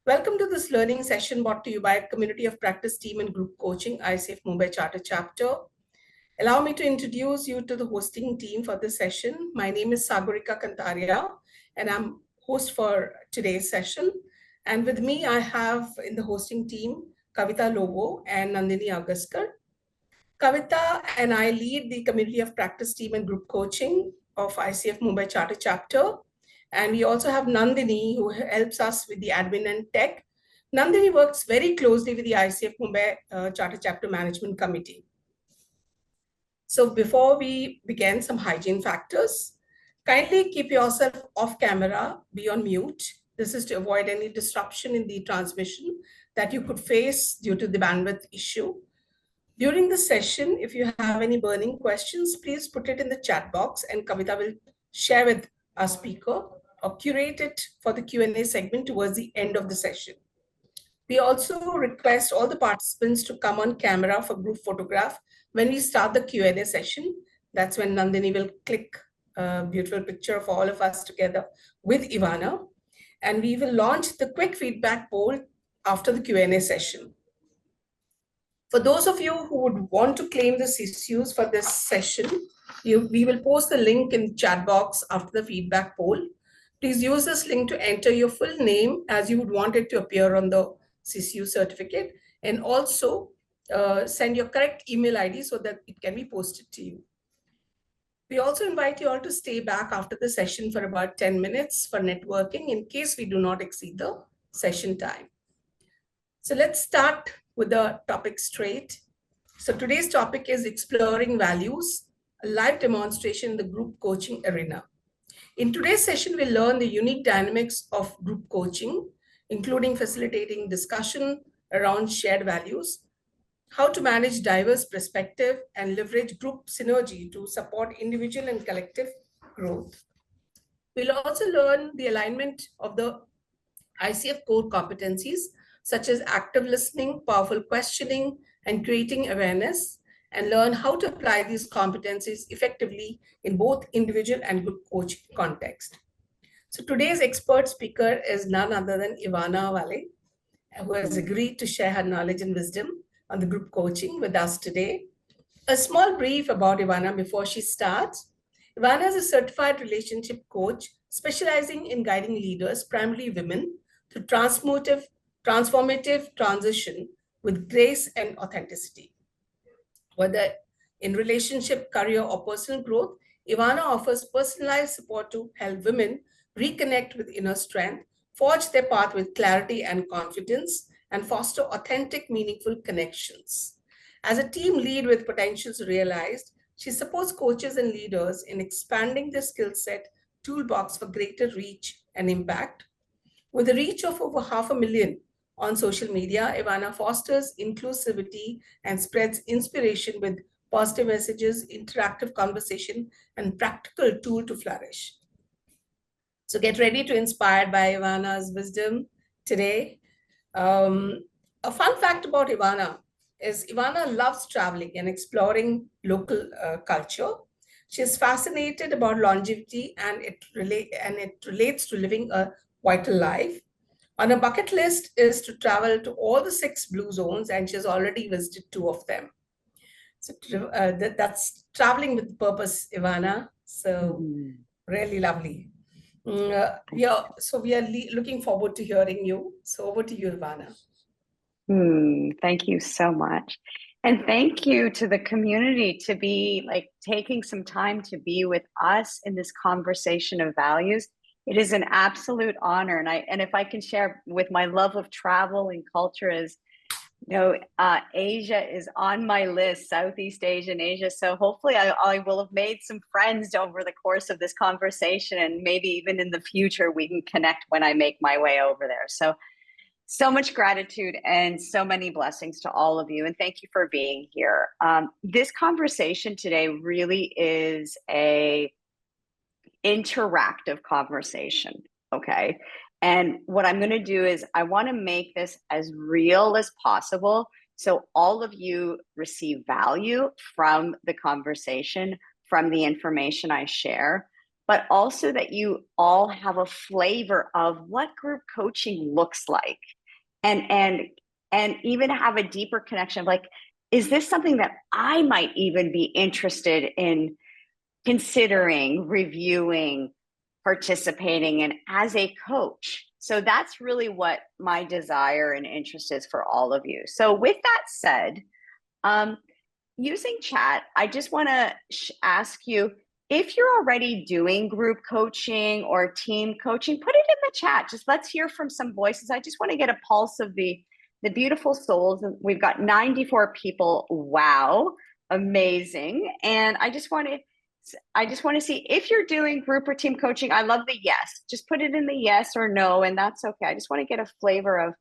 Welcome to this learning session brought to you by Community of Practice Team and Group Coaching, ICF Mumbai Charter Chapter. Allow me to introduce you to the hosting team for this session. My name is Sagurika Kantaria, and I'm host for today's session. And with me, I have in the hosting team, Kavita Lobo and Nandini Agaskar. Kavita and I lead the Community of Practice Team and Group Coaching of ICF Mumbai Charter Chapter. And we also have Nandini, who helps us with the admin and tech. Nandini works very closely with the ICF Mumbai Charter Chapter Management Committee. So before we begin, some hygiene factors. Kindly keep yourself off camera, be on mute. This is to avoid any disruption in the transmission that you could face due to the bandwidth issue. During the session, if you have any burning questions, please put it in the chat box and Kavita will share with our speaker or curate it for the Q&A segment towards the end of the session. We also request all the participants to come on camera for group photograph when we start the Q&A session. That's when Nandini will click a beautiful picture of all of us together with Evana. And we will launch the quick feedback poll after the Q&A session. For those of you who would want to claim the CCUs for this session, we will post the link in the chat box after the feedback poll. Please use this link to enter your full name as you would want it to appear on the CCU certificate, and also send your correct email ID so that it can be posted to you. We also invite you all to stay back after the session for about 10 minutes for networking in case we do not exceed the session time. So let's start with the topic straight. So today's topic is exploring values, a live demonstration in the group coaching arena. In today's session, we'll learn the unique dynamics of group coaching, including facilitating discussion around shared values, how to manage diverse perspective and leverage group synergy to support individual and collective growth. We'll also learn the alignment of the ICF core competencies, such as active listening, powerful questioning, and creating awareness, and learn how to apply these competencies effectively in both individual and group coaching context. So today's expert speaker is none other than Evana Valle, who has agreed to share her knowledge and wisdom on the group coaching with us today. A small brief about Evana before she starts. Evana is a certified relationship coach specializing in guiding leaders, primarily women, through transformative transition with grace and authenticity. Whether in relationship, career, or personal growth, Evana offers personalized support to help women reconnect with inner strength, forge their path with clarity and confidence, and foster authentic, meaningful connections. As a team lead with potentials realized, she supports coaches and leaders in expanding their skill set toolbox for greater reach and impact. With a reach of over 500,000 on social media, Evana fosters inclusivity and spreads inspiration with positive messages, interactive conversation, and practical tool to flourish. So get ready to inspire by Evana's wisdom today. A fun fact about Evana is Evana loves traveling and exploring local culture. She is fascinated about longevity and it relates to living a vital life. On her bucket list is to travel to all the 6 blue zones, and she has already visited 2 of them. So that's traveling with purpose, Evana. So really lovely. So we are looking forward to hearing you. So over to you, Evana. Thank you so much. And thank you to the community to be taking some time to be with us in this conversation of values. It is an absolute honor. And if I can share with my love of travel and culture is, Asia is on my list, Southeast Asia and Asia. So hopefully I will have made some friends over the course of this conversation, and maybe even in the future, we can connect when I make my way over there. So much gratitude and so many blessings to all of you. And thank you for being here. This conversation today really is a interactive conversation, okay? And what I'm going to do is I want to make this as real as possible so all of you receive value from the conversation, from the information I share, but also that you all have a flavor of what group coaching looks like. and even have a deeper connection of like, is this something that I might even be interested in considering, reviewing, participating in as a coach? So that's really what my desire and interest is for all of you. So with that said, using chat, I just want to ask you, if you're already doing group coaching or team coaching, put it in the chat. Just let's hear from some voices. I just want to get a pulse of the beautiful souls. We've got 94 people. Wow, amazing. And I just want to see if you're doing group or team coaching. I love the yes. Just put it in the yes or no, and that's okay. I just want to get a flavor of,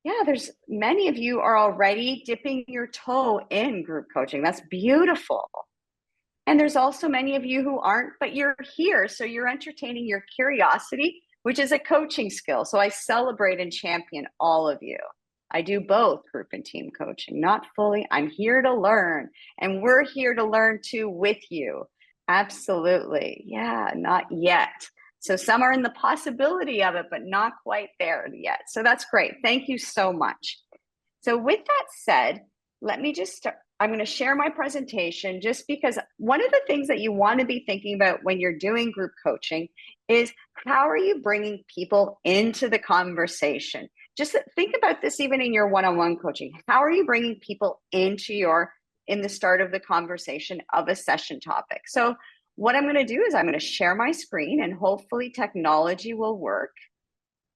yeah, there's many of you are already dipping your toe in group coaching. That's beautiful. And there's also many of you who aren't, but you're here. So you're entertaining your curiosity, which is a coaching skill. So I celebrate and champion all of you. I do both group and team coaching, not fully. I'm here to learn, and we're here to learn too with you. Absolutely. Yeah, not yet. So some are in the possibility of it, but not quite there yet. So that's great. Thank you so much. So with that said, let me just start. I'm going to share my presentation just because one of the things that you want to be thinking about when you're doing group coaching is, how are you bringing people into the conversation? Just think about this even in your one-on-one coaching. How are you bringing people into in the start of the conversation of a session topic? So what I'm going to do is I'm going to share my screen, and hopefully technology will work.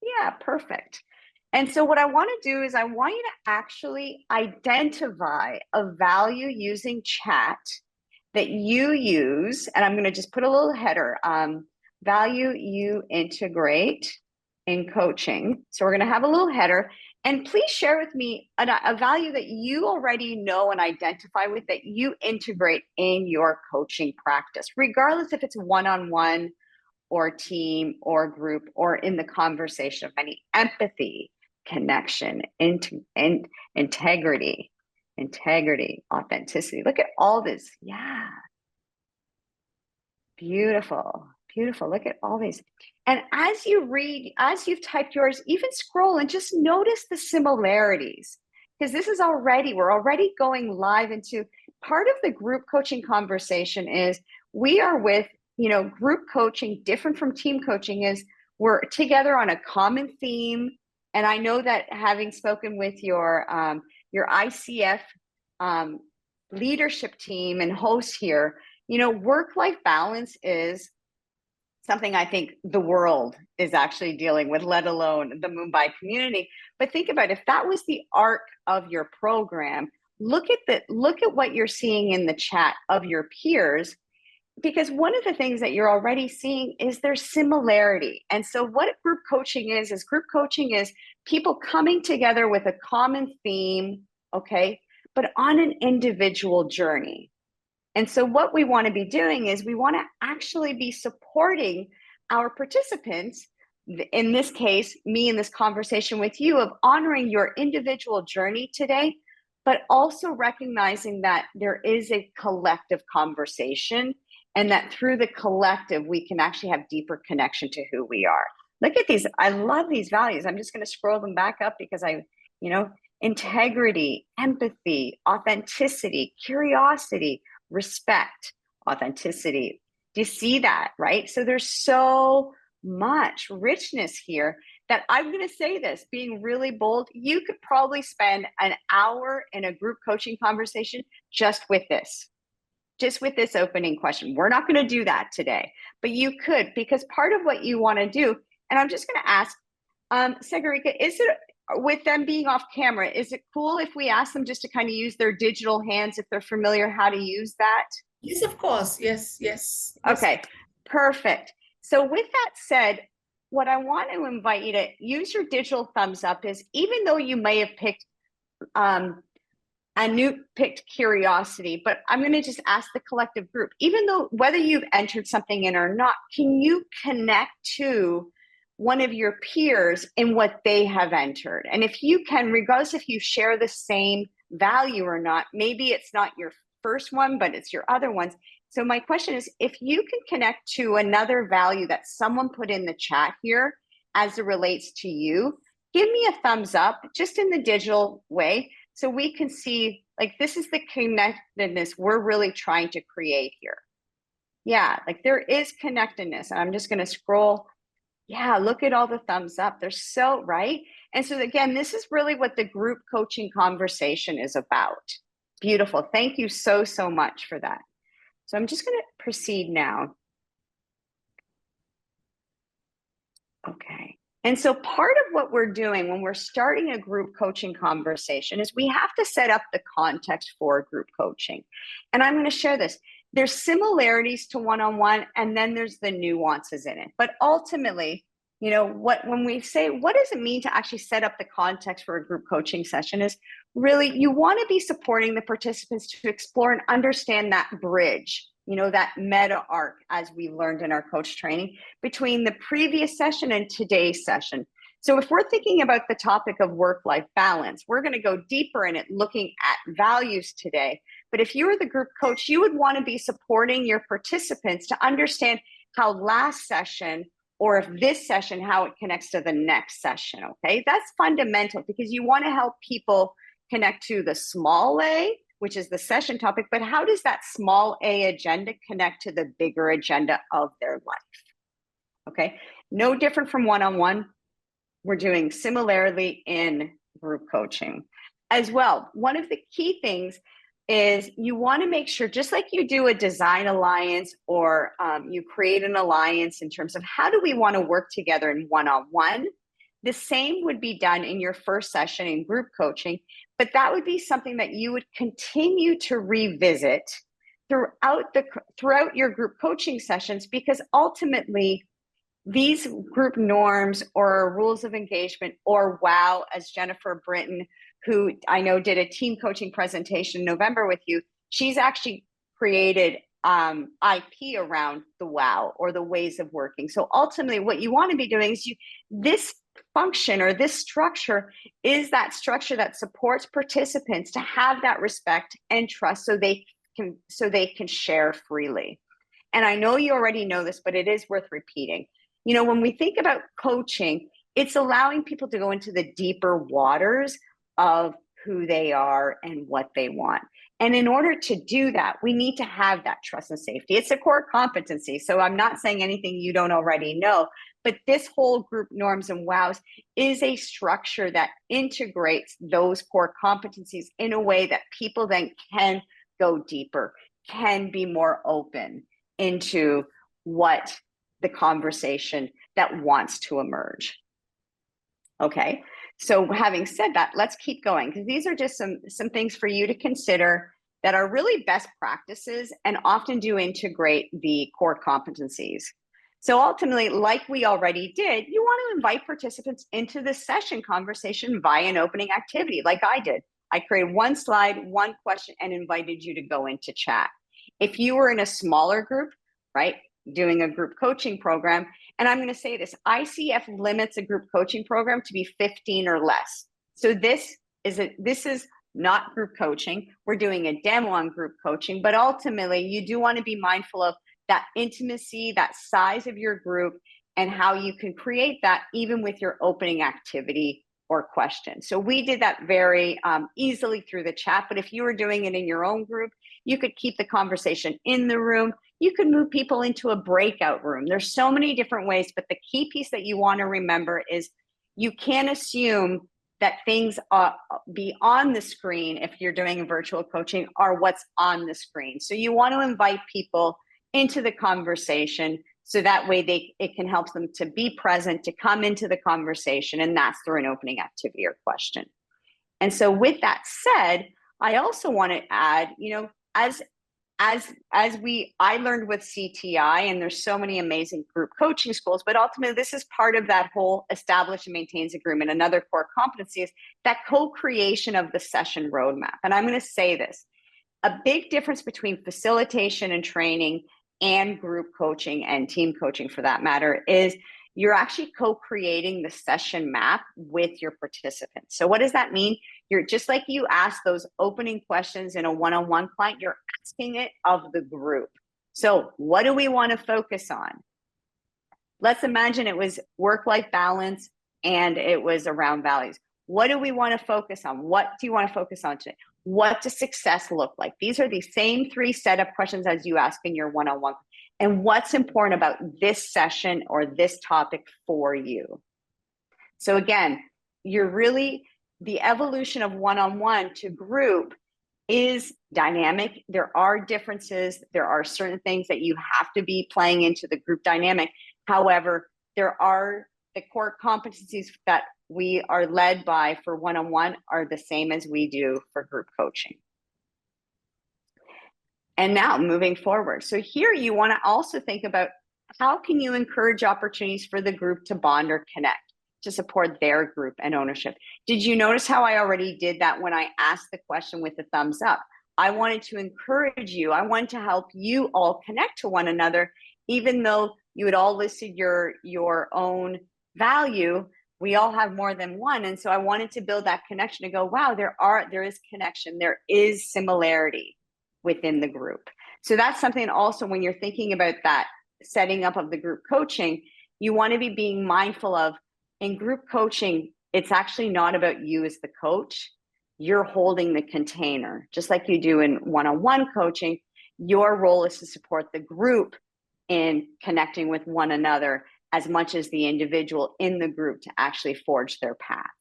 Yeah, perfect. And so what I want to do is I want you to actually identify a value using chat that you use. And I'm going to just put a little header, value you integrate in coaching. So we're going to have a little header, and please share with me a value that you already know and identify with, that you integrate in your coaching practice, regardless if it's one-on-one or team or group or in the conversation of any. Empathy, connection, integrity, authenticity. Look at all this. Yeah. Beautiful. Look at all these. And as you read, as you've typed yours, even scroll and just notice the similarities, because we're already going live into part of the group coaching conversation. Is we are with, group coaching, different from team coaching, is we're together on a common theme. And I know that having spoken with your ICF leadership team and hosts here, work-life balance is something I think the world is actually dealing with, let alone the Mumbai community. But think about if that was the arc of your program, look at what you're seeing in the chat of your peers, because one of the things that you're already seeing is there's similarity. And so what group coaching is people coming together with a common theme, okay, but on an individual journey. And so what we want to be doing is we want to actually be supporting our participants, in this case, me in this conversation with you, of honoring your individual journey today, but also recognizing that there is a collective conversation, and that through the collective, we can actually have deeper connection to who we are. Look at these. I love these values. I'm just going to scroll them back up because integrity, empathy, authenticity, curiosity, respect, authenticity. Do you see that, right? So there's so much richness here that I'm going to say this, being really bold, you could probably spend an hour in a group coaching conversation just with this opening question. We're not going to do that today, but you could, because part of what you want to do, and I'm just going to ask, Sagarika, is it, with them being off camera, is it cool if we ask them just to kind of use their digital hands if they're familiar how to use that? Yes, of course. Yes. Okay, perfect. So with that said, what I want to invite you to use your digital thumbs up is, even though you may have picked curiosity, but I'm going to just ask the collective group, even though whether you've entered something in or not, can you connect to one of your peers in what they have entered? And if you can, regardless if you share the same value or not, maybe it's not your first one, but it's your other ones. So my question is, if you can connect to another value that someone put in the chat here as it relates to you, give me a thumbs up just in the digital way so we can see, like, this is the connectedness we're really trying to create here. Yeah, like there is connectedness. And I'm just going to scroll. Yeah, look at all the thumbs up. They're so right. And so again, this is really what the group coaching conversation is about. Beautiful. Thank you so, so much for that. So I'm just going to proceed now. Okay. And so part of what we're doing when we're starting a group coaching conversation is we have to set up the context for group coaching. And I'm going to share this. There's similarities to one-on-one, and then there's the nuances in it. But ultimately, you know, when we say, what does it mean to actually set up the context for a group coaching session is really, you want to be supporting the participants to explore and understand that bridge, you know, that meta arc, as we learned in our coach training, between the previous session and today's session. So if we're thinking about the topic of work-life balance, we're going to go deeper in it, looking at values today. But if you were the group coach, you would want to be supporting your participants to understand how last session, or if this session, how it connects to the next session, okay? That's fundamental because you want to help people connect to the small A, which is the session topic, but how does that small A agenda connect to the bigger agenda of their life? Okay, no different from one-on-one. We're doing similarly in group coaching as well. One of the key things is you want to make sure, just like you do a design alliance or you create an alliance in terms of how do we want to work together in one-on-one, the same would be done in your first session in group coaching, but that would be something that you would continue to revisit throughout your group coaching sessions, because ultimately these group norms or rules of engagement, or WOW, as Jennifer Britton, who I know did a team coaching presentation in November with you, she's actually created IP around the WOW, or the ways of working. So ultimately what you want to be doing is this function or this structure is that structure that supports participants to have that respect and trust so they can share freely. And I know you already know this, but it is worth repeating. You know, when we think about coaching, it's allowing people to go into the deeper waters of who they are and what they want. And in order to do that, we need to have that trust and safety. It's a core competency. So I'm not saying anything you don't already know, but this whole group norms and WOWs is a structure that integrates those core competencies in a way that people then can go deeper, can be more open into what the conversation that wants to emerge. Okay, so having said that, let's keep going, because these are just some things for you to consider that are really best practices and often do integrate the core competencies. So ultimately, like we already did, you want to invite participants into the session conversation via an opening activity, like I did. I created one slide, one question, and invited you to go into chat. If you were in a smaller group, right, doing a group coaching program, and I'm going to say this, ICF limits a group coaching program to be 15 or less. So this is not group coaching. We're doing a demo on group coaching, but ultimately you do want to be mindful of that intimacy, that size of your group, and how you can create that even with your opening activity or question. So we did that very easily through the chat, but if you were doing it in your own group, you could keep the conversation in the room. You could move people into a breakout room. There's so many different ways, but the key piece that you want to remember is you can't assume that things be on the screen if you're doing a virtual coaching are what's on the screen. So you want to invite people into the conversation so that way it can help them to be present, to come into the conversation, and that's through an opening activity or question. And so with that said, I also want to add, you know, I learned with CTI, and there's so many amazing group coaching schools, but ultimately this is part of that whole establish and maintains agreement. Another core competency is that co-creation of the session roadmap. And I'm going to say this, a big difference between facilitation and training and group coaching and team coaching for that matter is you're actually co-creating the session map with your participants. So what does that mean? You're just like you ask those opening questions in a one-on-one client, you're asking it of the group. So what do we want to focus on? Let's imagine it was work-life balance and it was around values. What do we want to focus on? What do you want to focus on today? What does success look like? These are the same 3 set of questions as you ask in your one-on-one. And what's important about this session or this topic for you? So again, you're really, the evolution of one-on-one to group is dynamic. There are differences. There are certain things that you have to be playing into the group dynamic. However, there are the core competencies that we are led by for one-on-one are the same as we do for group coaching. And now moving forward. So here you want to also think about how can you encourage opportunities for the group to bond or connect to support their group and ownership. Did you notice how I already did that when I asked the question with the thumbs up? I wanted to encourage you. I wanted to help you all connect to one another, even though you had all listed your own value. We all have more than one. And so I wanted to build that connection to go, wow, there is connection. There is similarity within the group. So that's something also when you're thinking about that setting up of the group coaching, you want to be being mindful of in group coaching, it's actually not about you as the coach. You're holding the container, just like you do in one-on-one coaching. Your role is to support the group in connecting with one another as much as the individual in the group to actually forge their path,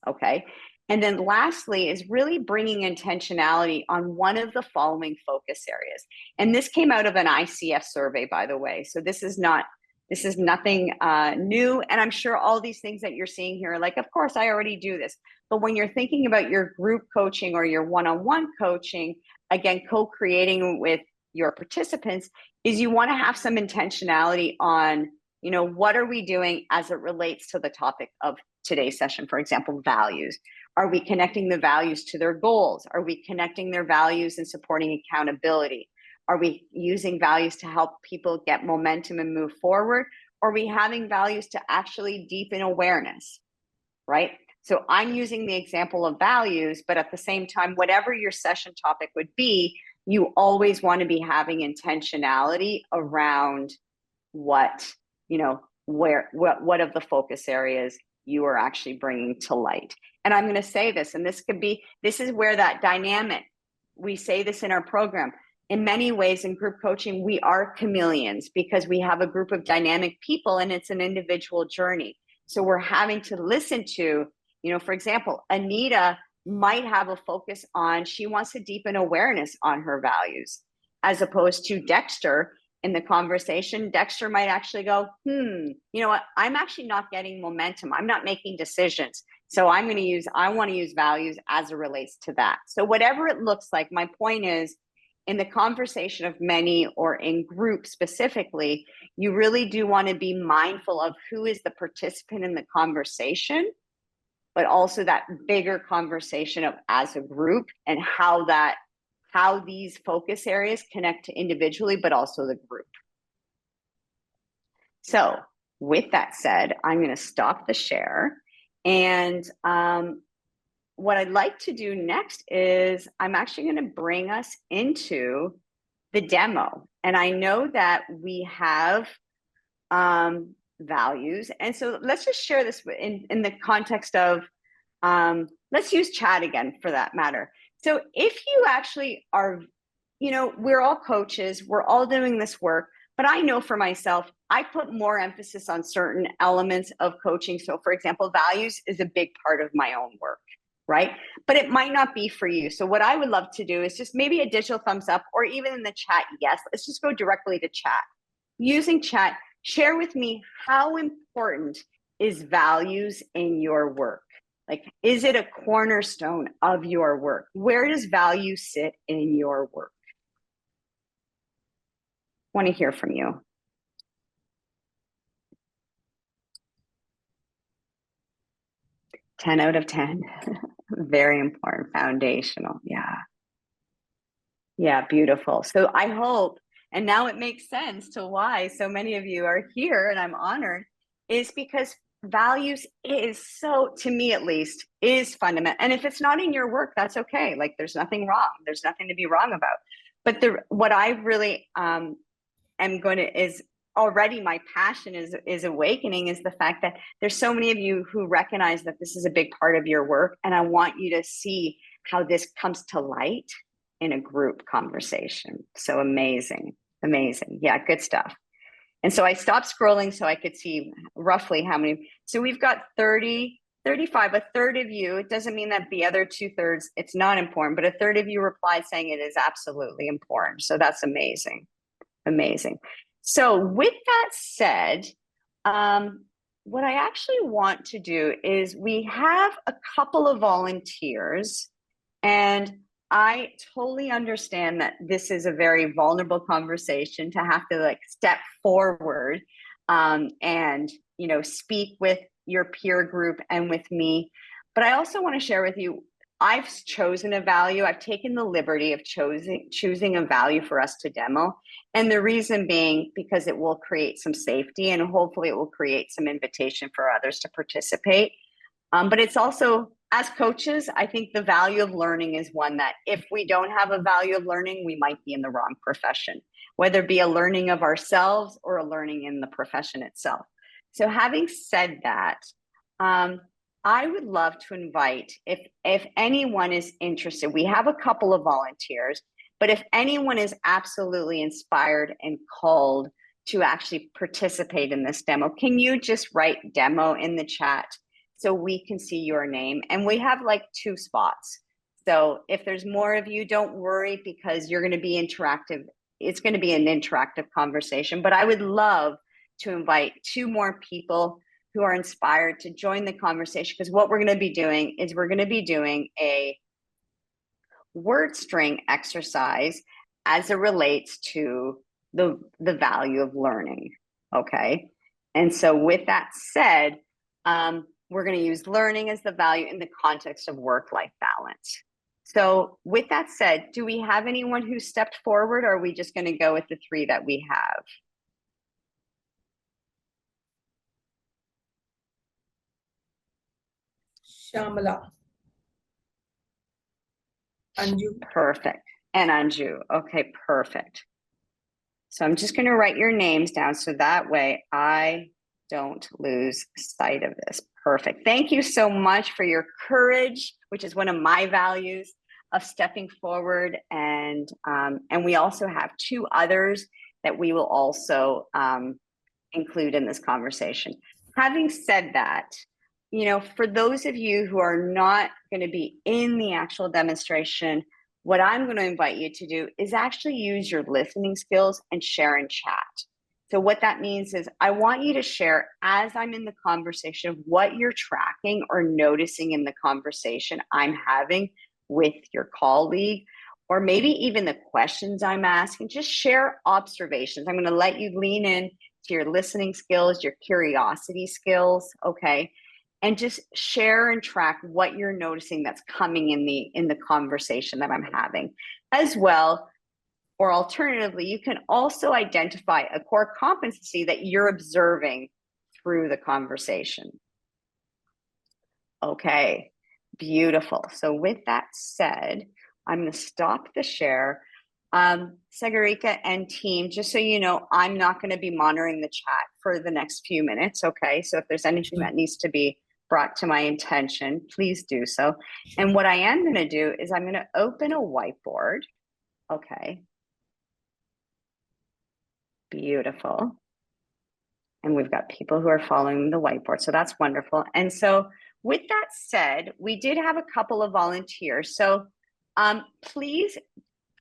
okay? And then lastly is really bringing intentionality on one of the following focus areas. And this came out of an ICF survey, by the way. So this is nothing new. And I'm sure all these things that you're seeing here are like, of course, I already do this. But when you're thinking about your group coaching or your one-on-one coaching, again, co-creating with your participants, is you want to have some intentionality on, you know, what are we doing as it relates to the topic of today's session? For example, values. Are we connecting the values to their goals? Are we connecting their values and supporting accountability? Are we using values to help people get momentum and move forward? Or are we having values to actually deepen awareness, right? So I'm using the example of values, but at the same time, whatever your session topic would be, you always want to be having intentionality around what, you know, what of the focus areas you are actually bringing to light. And I'm going to say this, and this is where that dynamic, we say this in our program. In many ways in group coaching, we are chameleons because we have a group of dynamic people and it's an individual journey. So we're having to listen to, you know, for example, Anita might have a focus on, she wants to deepen awareness on her values, as opposed to Dexter in the conversation. Dexter might actually go, you know what, I'm actually not getting momentum. I'm not making decisions. So I want to use values as it relates to that. So whatever it looks like, my point is, in the conversation of many or in groups specifically, you really do want to be mindful of who is the participant in the conversation, but also that bigger conversation of as a group and how these focus areas connect to individually, but also the group. So with that said, I'm going to stop the share. And what I'd like to do next is I'm actually going to bring us into the demo. And I know that we have values. And so let's just share this in the context of, let's use chat again for that matter. So if you actually are, you know, we're all coaches, we're all doing this work, but I know for myself, I put more emphasis on certain elements of coaching. So for example, values is a big part of my own work, right? But it might not be for you. So what I would love to do is just maybe a digital thumbs up, or even in the chat, yes, let's just go directly to chat. Using chat, share with me how important is values in your work? Like, is it a cornerstone of your work? Where does value sit in your work? I want to hear from you. Ten out of 10. Very important, foundational. Yeah, beautiful. So I hope, and now it makes sense to why so many of you are here, and I'm honored, is because values is so, to me at least, is fundamental. And if it's not in your work, that's okay. Like, there's nothing wrong. There's nothing to be wrong about. But what I really am going to is already my passion is awakening is the fact that there's so many of you who recognize that this is a big part of your work. And I want you to see how this comes to light in a group conversation. So amazing, amazing. Yeah, good stuff. And so I stopped scrolling so I could see roughly how many. So we've got 30, 35, a third of you. It doesn't mean that the other 2/3, it's not important, but a third of you replied saying it is absolutely important. So that's amazing, amazing. So with that said, what I actually want to do is we have a couple of volunteers, and I totally understand that this is a very vulnerable conversation to have to like step forward and, you know, speak with your peer group and with me. But I also want to share with you, I've chosen a value. I've taken the liberty of choosing a value for us to demo. And the reason being because it will create some safety and hopefully it will create some invitation for others to participate. But it's also, as coaches, I think the value of learning is one that if we don't have a value of learning, we might be in the wrong profession, whether it be a learning of ourselves or a learning in the profession itself. So having said that, I would love to invite, if anyone is interested, we have a couple of volunteers, but if anyone is absolutely inspired and called to actually participate in this demo, can you just write demo in the chat so we can see your name? And we have like 2 spots. So if there's more of you, don't worry, because you're going to be interactive. It's going to be an interactive conversation, but I would love to invite 2 more people who are inspired to join the conversation, because what we're going to be doing is we're going to be doing a word string exercise as it relates to the value of learning. Okay. And so with that said, we're going to use learning as the value in the context of work-life balance. So with that said, do we have anyone who stepped forward, or are we just going to go with the 3 that we have? Shamala. Anju. Perfect. And Anju. Okay, perfect. So I'm just going to write your names down so that way I don't lose sight of this. Perfect. Thank you so much for your courage, which is one of my values, of stepping forward. And we also have 2 others that we will also include in this conversation. Having said that, you know, for those of you who are not going to be in the actual demonstration, what I'm going to invite you to do is actually use your listening skills and share in chat. So what that means is I want you to share, as I'm in the conversation, what you're tracking or noticing in the conversation I'm having with your colleague, or maybe even the questions I'm asking. Just share observations. I'm going to let you lean in to your listening skills, your curiosity skills, okay? And just share and track what you're noticing that's coming in the conversation that I'm having as well. Or alternatively, you can also identify a core competency that you're observing through the conversation. Okay, beautiful. So with that said, I'm going to stop the share. Sagarika and team, just so you know, I'm not going to be monitoring the chat for the next few minutes. Okay, so if there's anything that needs to be brought to my attention, please do so. And what I am going to do is I'm going to open a whiteboard. Okay. Beautiful. And we've got people who are following the whiteboard. So that's wonderful. And so with that said, we did have a couple of volunteers. So please,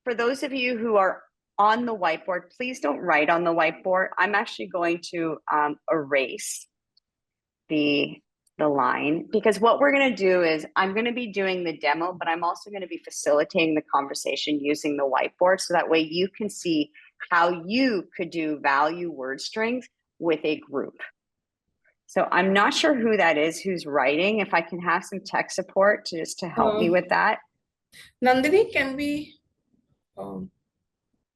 for those of you who are on the whiteboard, please don't write on the whiteboard. I'm actually going to erase the line, because what we're going to do is I'm going to be doing the demo, but I'm also going to be facilitating the conversation using the whiteboard, so that way you can see how you could do value word strings with a group. So I'm not sure who that is who's writing. If I can have some tech support to help me with that. Nandini, can we?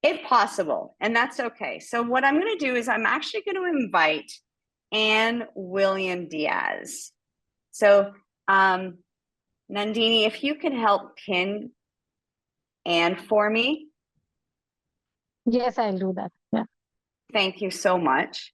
If possible, and that's okay. So what I'm going to do is I'm actually going to invite Anne William Diaz. So Nandini, if you can help pin Anne for me. Yes, I'll do that. Yeah. Thank you so much.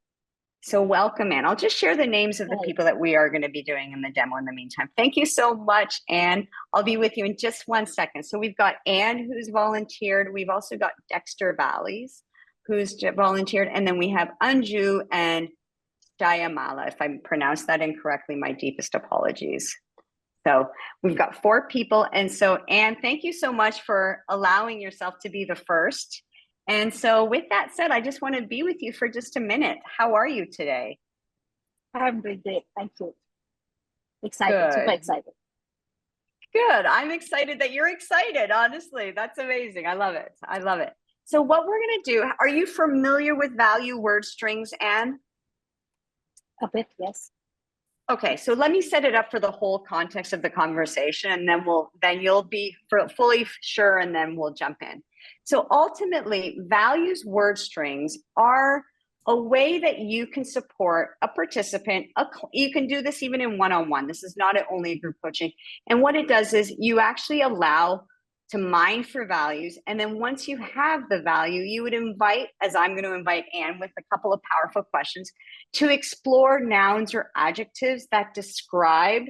So welcome, Anne. I'll just share the names of the people that we are going to be doing in the demo in the meantime. Thank you so much, Anne. I'll be with you in just 1 second. So we've got Anne, who's volunteered. We've also got Dexter Valleys, who's volunteered. And then we have Anju and Jayamala. If I pronounced that incorrectly, my deepest apologies. So we've got 4 people. And so, Anne, thank you so much for allowing yourself to be the first. And so with that said, I just want to be with you for just a minute. How are you today? I'm doing great. Thank you. Excited, super excited. Good. I'm excited that you're excited. Honestly, that's amazing. I love it. I love it. So what we're going to do, are you familiar with value word strings, Anne? A bit, yes. Okay, so let me set it up for the whole context of the conversation, and then you'll be fully sure, and then we'll jump in. So ultimately, values word strings are a way that you can support a participant. You can do this even in one-on-one. This is not only a group coaching. And what it does is you actually allow to mine for values. And then once you have the value, you would invite, as I'm going to invite Anne with a couple of powerful questions, to explore nouns or adjectives that describe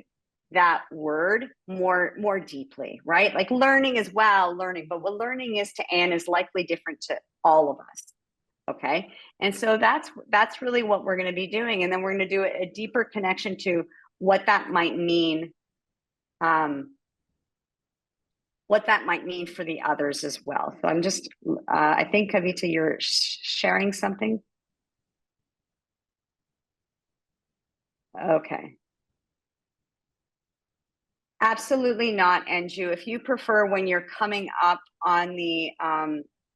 that word more deeply, right? Like learning as well, but what learning is to Anne is likely different to all of us. Okay. And so that's really what we're going to be doing. And then we're going to do a deeper connection to what that might mean. What that might mean for the others as well. So I'm just, I think Kavita, you're sharing something. Okay. Absolutely not, Anju. If you prefer, when you're coming up on the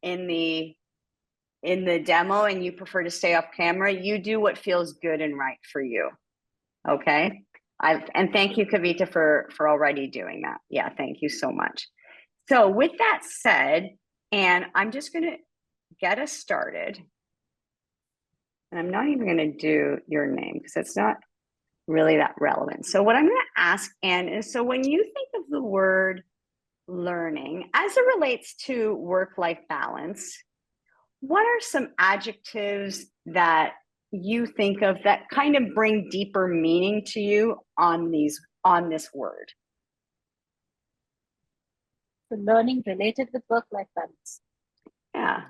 in the demo and you prefer to stay off camera, you do what feels good and right for you. Okay. And thank you, Kavita, for already doing that. Yeah, thank you so much. So with that said, Anne, I'm just going to get us started. And I'm not even going to do your name because it's not really that relevant. So what I'm going to ask Anne is, so when you think of the word learning as it relates to work-life balance, what are some adjectives that you think of that kind of bring deeper meaning to you on this word? The learning related with work-life balance. Yeah.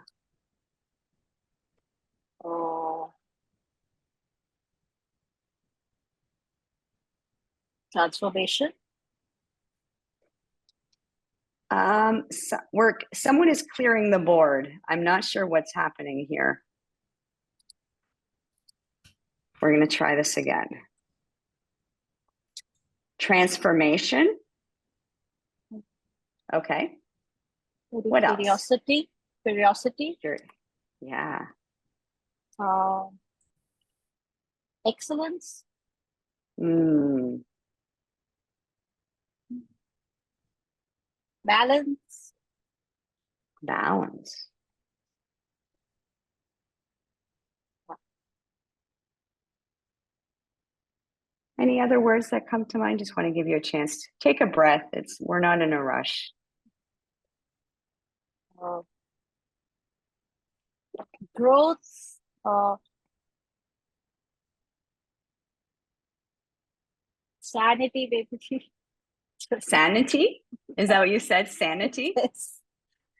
Transformation. Someone is clearing the board. I'm not sure what's happening here. We're going to try this again. Transformation. Okay. Maybe What curiosity. else? Curiosity. Yeah. Excellence. Balance. Balance. Any other words that come to mind? Just want to give you a chance to take a breath. We're not in a rush. Growth. Sanity, maybe. Sanity? Is that what you said? Sanity? Yes.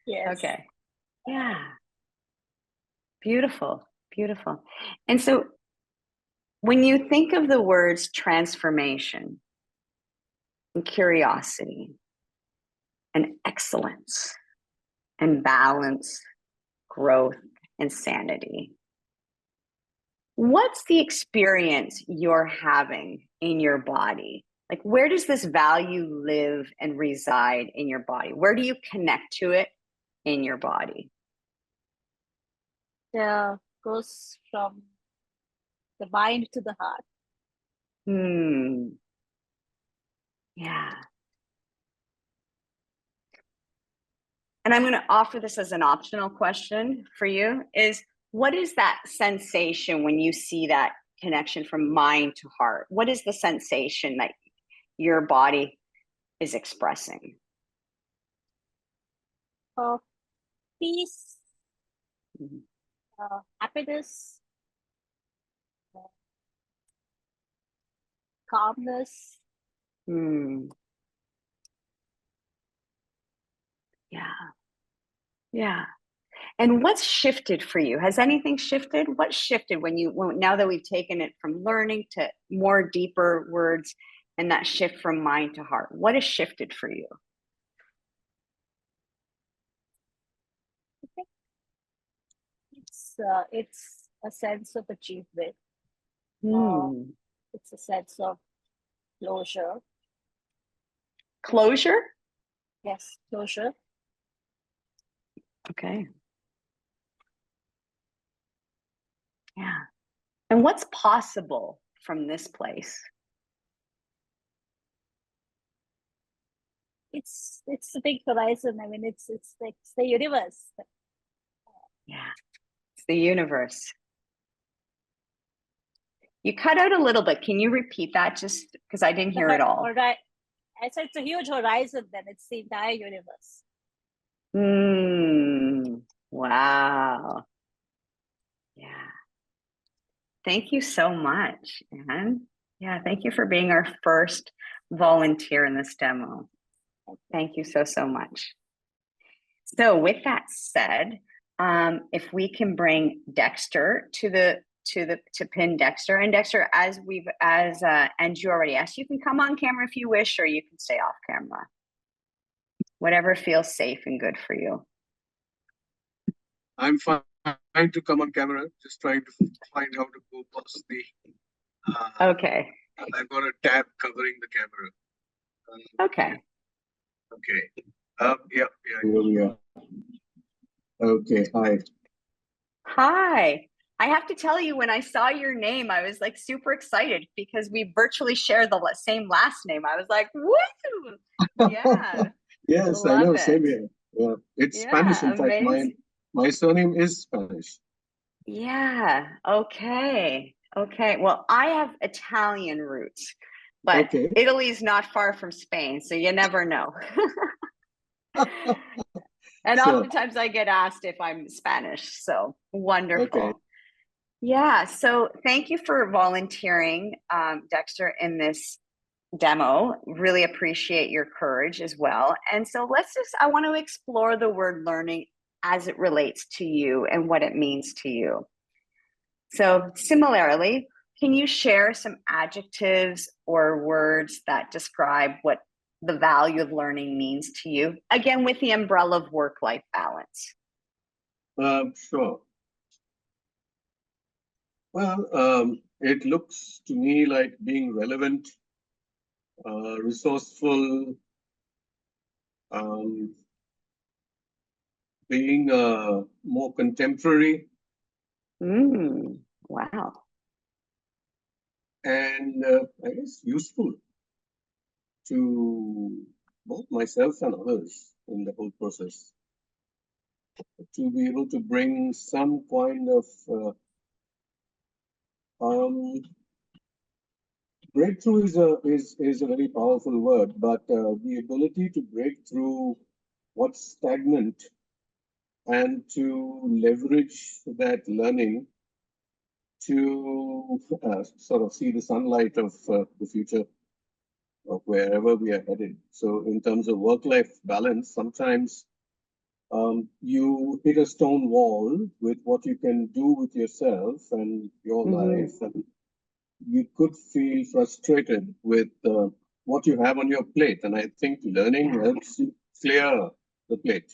Yes. Okay. Yeah. Beautiful. Beautiful. And so when you think of the words transformation and curiosity and excellence and balance, growth and sanity, what's the experience you're having in your body? Like, where does this value live and reside in your body? Where do you connect to it in your body? Goes from the mind to the heart. Yeah. And I'm going to offer this as an optional question for you is, what is that sensation when you see that connection from mind to heart? What is the sensation that your body is expressing? Peace. happiness, calmness. Yeah. Yeah. And what's shifted for you? Has anything shifted? What shifted now that we've taken it from learning to more deeper words and that shift from mind to heart? What has shifted for you? I think it's a sense of achievement. It's a sense of closure. Closure? Yes, closure. Okay. Yeah. And what's possible from this place? It's a big horizon. I mean, it's like it's the universe. Yeah, it's the universe. You cut out a little bit. Can you repeat that just because I didn't hear it all? All right. I said it's a huge horizon, then it's the entire universe. Wow. Yeah. Thank you so much, Anne. Yeah, thank you for being our first volunteer in this demo. Thank you so, so much. So with that said, if we can bring Dexter to pin Dexter, and Dexter, as Andrew already asked, you can come on camera if you wish, or you can stay off camera. Whatever feels safe and good for you. I'm fine to come on camera, just trying to find how to go past the. Okay. I've got a tab covering the camera. Okay. Okay. Yeah. Okay. Hi. Hi. I have to tell you, when I saw your name, I was like super excited because we virtually share the same last name. I was like, woo! Yeah. Yes, I know. Same here. Yeah, it's Spanish. In fact, my surname is Spanish. Yeah. Okay. Okay. Well, I have Italian roots, but Italy's not far from Spain, so you never know. And oftentimes I get asked if I'm Spanish. So wonderful. Okay. Yeah. So thank you for volunteering, Dexter, in this demo. Really appreciate your courage as well. And so I want to explore the word learning as it relates to you and what it means to you. So similarly, can you share some adjectives or words that describe what the value of learning means to you? Again, with the umbrella of work-life balance. Sure. Well, it looks to me like being relevant, resourceful, being more contemporary. Wow. And I guess useful to both myself and others in the whole process. To be able to bring some kind of breakthrough is a very powerful word, but the ability to break through what's stagnant and to leverage that learning to sort of see the sunlight of the future of wherever we are headed. So in terms of work-life balance, sometimes you hit a stone wall with what you can do with yourself and your life, and you could feel frustrated with what you have on your plate. And I think learning helps you clear the plate.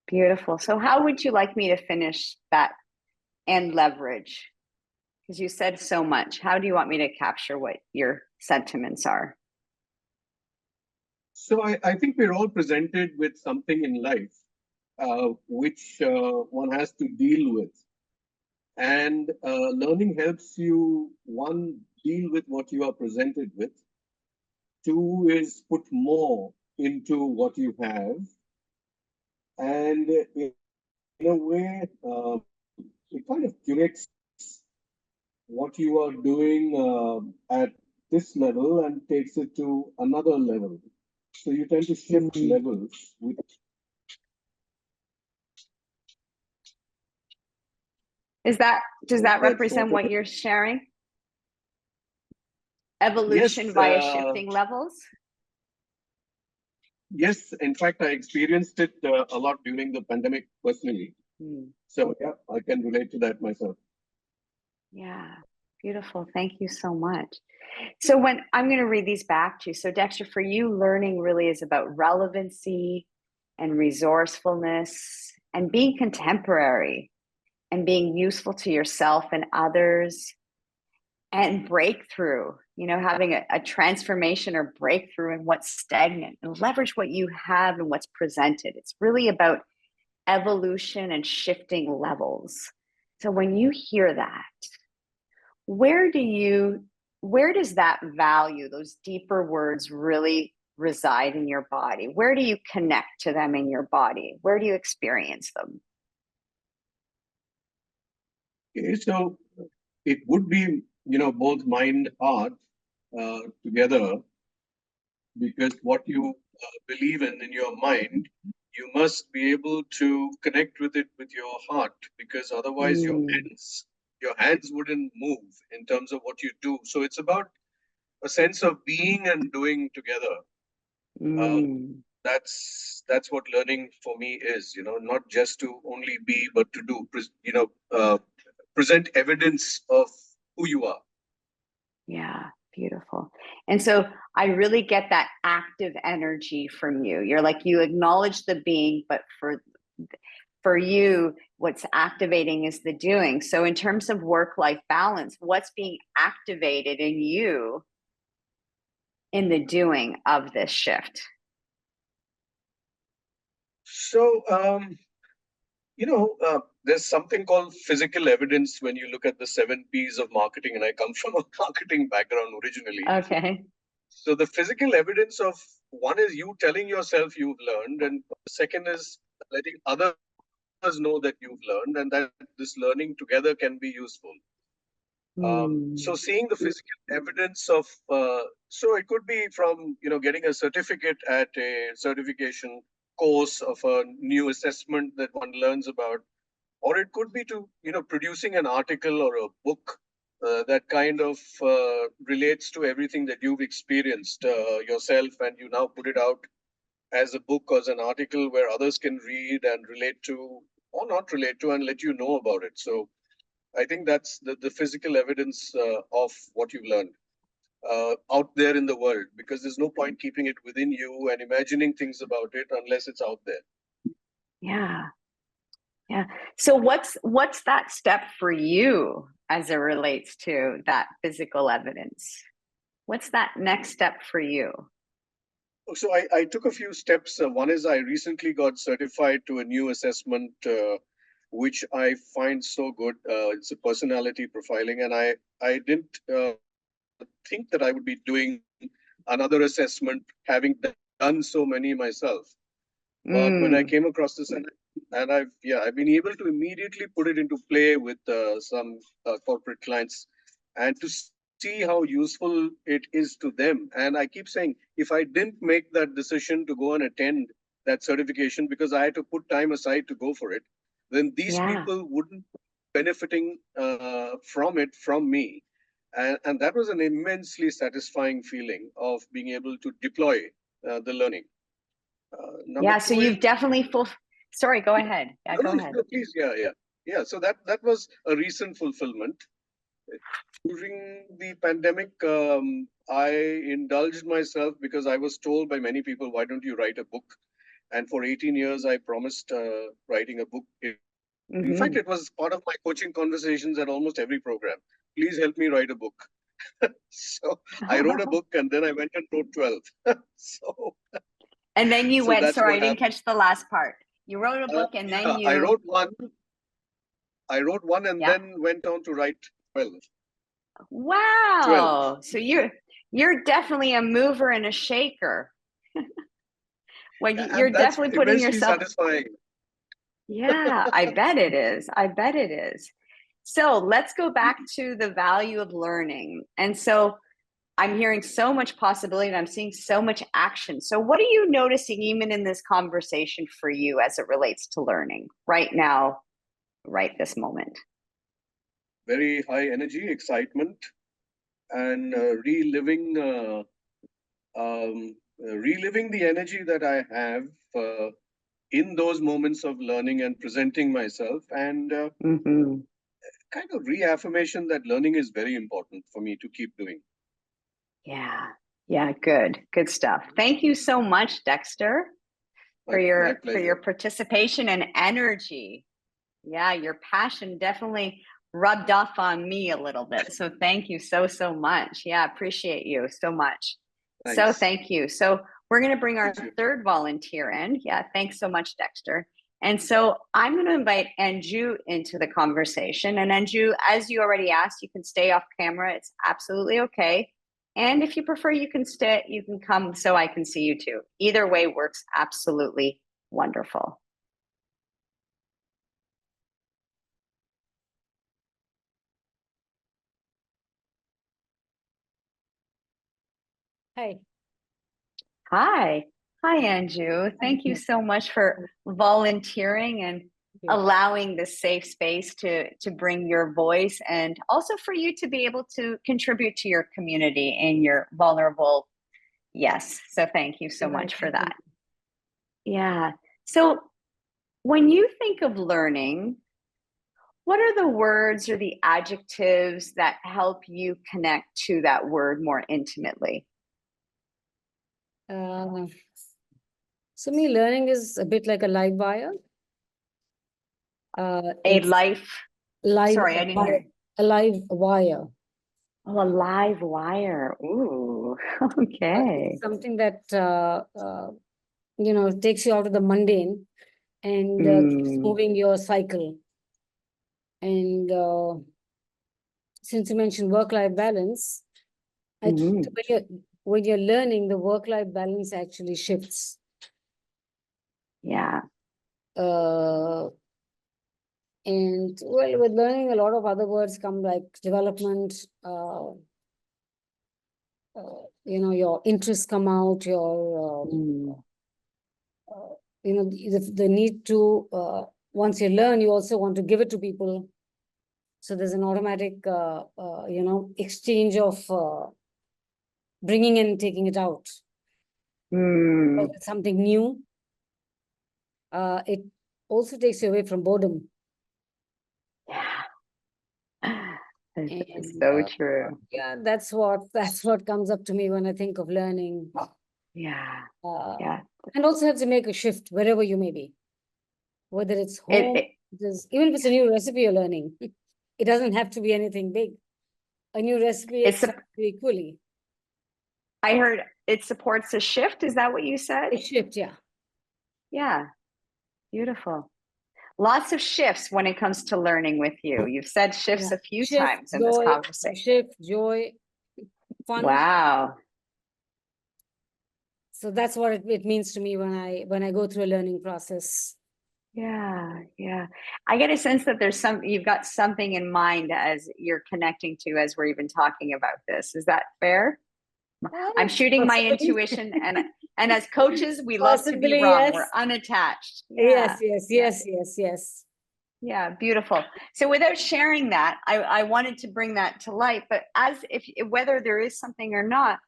Beautiful. So how would you like me to finish that and leverage? Because you said so much. How do you want me to capture what your sentiments are? So I think we're all presented with something in life which one has to deal with. And learning helps you, one, deal with what you are presented with. Two is put more into what you have. And in a way, it kind of curates what you are doing at this level and takes it to another level. So you tend to shift levels with Does that That represent sort of, what you're sharing? Evolution yes, via shifting levels? yes. In fact, I experienced it a lot during the pandemic personally. So yeah, I can relate to that myself. Yeah, beautiful. Thank you so much. So when I'm going to read these back to you. So Dexter, for you, learning really is about relevancy and resourcefulness and being contemporary and being useful to yourself and others, and breakthrough, having a transformation or breakthrough in what's stagnant and leverage what you have and what's presented. It's really about evolution and shifting levels. So when you hear that, where does that value, those deeper words, really reside in your body? Where do you connect to them in your body? Where do you experience them? Okay, so it would be, both mind, heart together, because what you believe in your mind, you must be able to connect with it with your heart, because otherwise your hands wouldn't move in terms of what you do. So it's about a sense of being and doing together. That's what learning for me is, not just to only be, but to do, present evidence of who you are. Yeah, beautiful. And so I really get that active energy from you. You're like, you acknowledge the being, but for you, what's activating is the doing. So in terms of work-life balance, what's being activated in you in the doing of this shift? So, there's something called physical evidence when you look at the 7 P's of marketing, and I come from a marketing background originally. Okay. So the physical evidence of one is you telling yourself you've learned, and the second is letting others know that you've learned, and that this learning together can be useful. So seeing the physical evidence of, so it could be from, getting a certificate at a certification course of a new assessment that one learns about, or it could be to, producing an article or a book that kind of relates to everything that you've experienced yourself, and you now put it out as a book or as an article where others can read and relate to or not relate to and let you know about it. So I think that's the physical evidence of what you've learned out there in the world, because there's no point keeping it within you and imagining things about it unless it's out there. Yeah. Yeah. So what's that step for you as it relates to that physical evidence? What's that next step for you? So I took a few steps. One is I recently got certified to a new assessment, which I find so good. It's a personality profiling, and I didn't think that I would be doing another assessment, having done so many myself. But when I came across this, and I've been able to immediately put it into play with some corporate clients, and to see how useful it is to them. And I keep saying, if I didn't make that decision to go and attend that certification because I had to put time aside to go for it, then these people wouldn't be benefiting from it from me. And that was an immensely satisfying feeling of being able to deploy the learning. So you've definitely sorry, go ahead. Yeah, go ahead. No, please, yeah. So that was a recent fulfillment. During the pandemic, I indulged myself because I was told by many people, why don't you write a book? And for 18 years, I promised writing a book. In fact, it was part of my coaching conversations at almost every program. Please help me write a book. So I wrote a book, and then I went and wrote 12. And then you went, sorry, I didn't catch the last part. You wrote a book and then you... I wrote one and then went on to write 12. Wow. 12. So you're definitely a mover and a shaker. When you're definitely putting yourself... satisfying. Yeah, I bet it is. I bet it is. So let's go back to the value of learning. And so I'm hearing so much possibility and I'm seeing so much action. So what are you noticing even in this conversation for you as it relates to learning right now, right this moment? very high energy, excitement, and reliving the energy that I have in those moments of learning and presenting myself, and kind of reaffirmation that learning is very important for me to keep doing. Yeah. Yeah. Good stuff. Thank you so much, Dexter, for your participation and energy. Yeah, your passion definitely rubbed off on me a little bit. So thank you so much. Yeah, appreciate you so much. Thanks. So thank you. So we're going to bring our third volunteer in. Yeah, thanks so much, Dexter. And so I'm going to invite Anju into the conversation. And Anju, as you already asked, you can stay off camera. It's absolutely okay. And if you prefer, you can come so I can see you too. Either way works absolutely wonderful. Hey. Hi, Anju. Thank you so much for volunteering and allowing this safe space to bring your voice, and also for you to be able to contribute to your community in your vulnerable. Yes. So thank you so much for that. Yeah. So when you think of learning, what are the words or the adjectives that help you connect to that word more intimately? So learning is a bit like a live wire. Sorry, I didn't hear. A live wire. Oh, a live wire. Ooh, okay. It's something that takes you out of the mundane and keeps moving your cycle. And since you mentioned work-life balance, I think when you're learning, the work-life balance actually shifts. Yeah. And well, with learning, a lot of other words come, like development, your interests come out, your, the need to, once you learn, you also want to give it to people. So there's an automatic, exchange of bringing in and taking it out. It's something new. It also takes you away from boredom. Yeah, it's so true. Yeah, that's what comes up to me when I think of learning. Yeah. And also have to make a shift wherever you may be, whether it's home, even if it's a new recipe you're learning. It doesn't have to be anything big. A new recipe is equally. I heard it supports a shift. Is that what you said? A shift, yeah. Yeah. Beautiful. Lots of shifts when it comes to learning with you. You've said shifts a few times in this conversation. Shift, joy, fun. Wow. So that's what it means to me when I go through a learning process. Yeah. I get a sense that you've got something in mind as you're connecting to, as we're even talking about this. Is that fair? I'm shooting my intuition, and as coaches, we love to be wrong. Yes. We're unattached. Yeah. Yes. Yeah, beautiful. So without sharing that, I wanted to bring that to light, but whether there is something or not,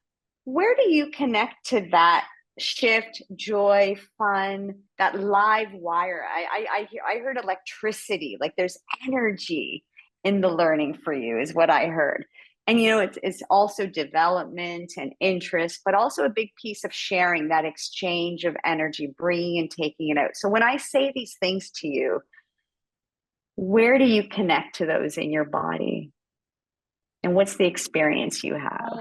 where do you connect to that shift, joy, fun, that live wire? I heard electricity, like there's energy in the learning for you is what I heard. And, it's also development and interest, but also a big piece of sharing, that exchange of energy, bringing and taking it out. So when I say these things to you, where do you connect to those in your body? And what's the experience you have?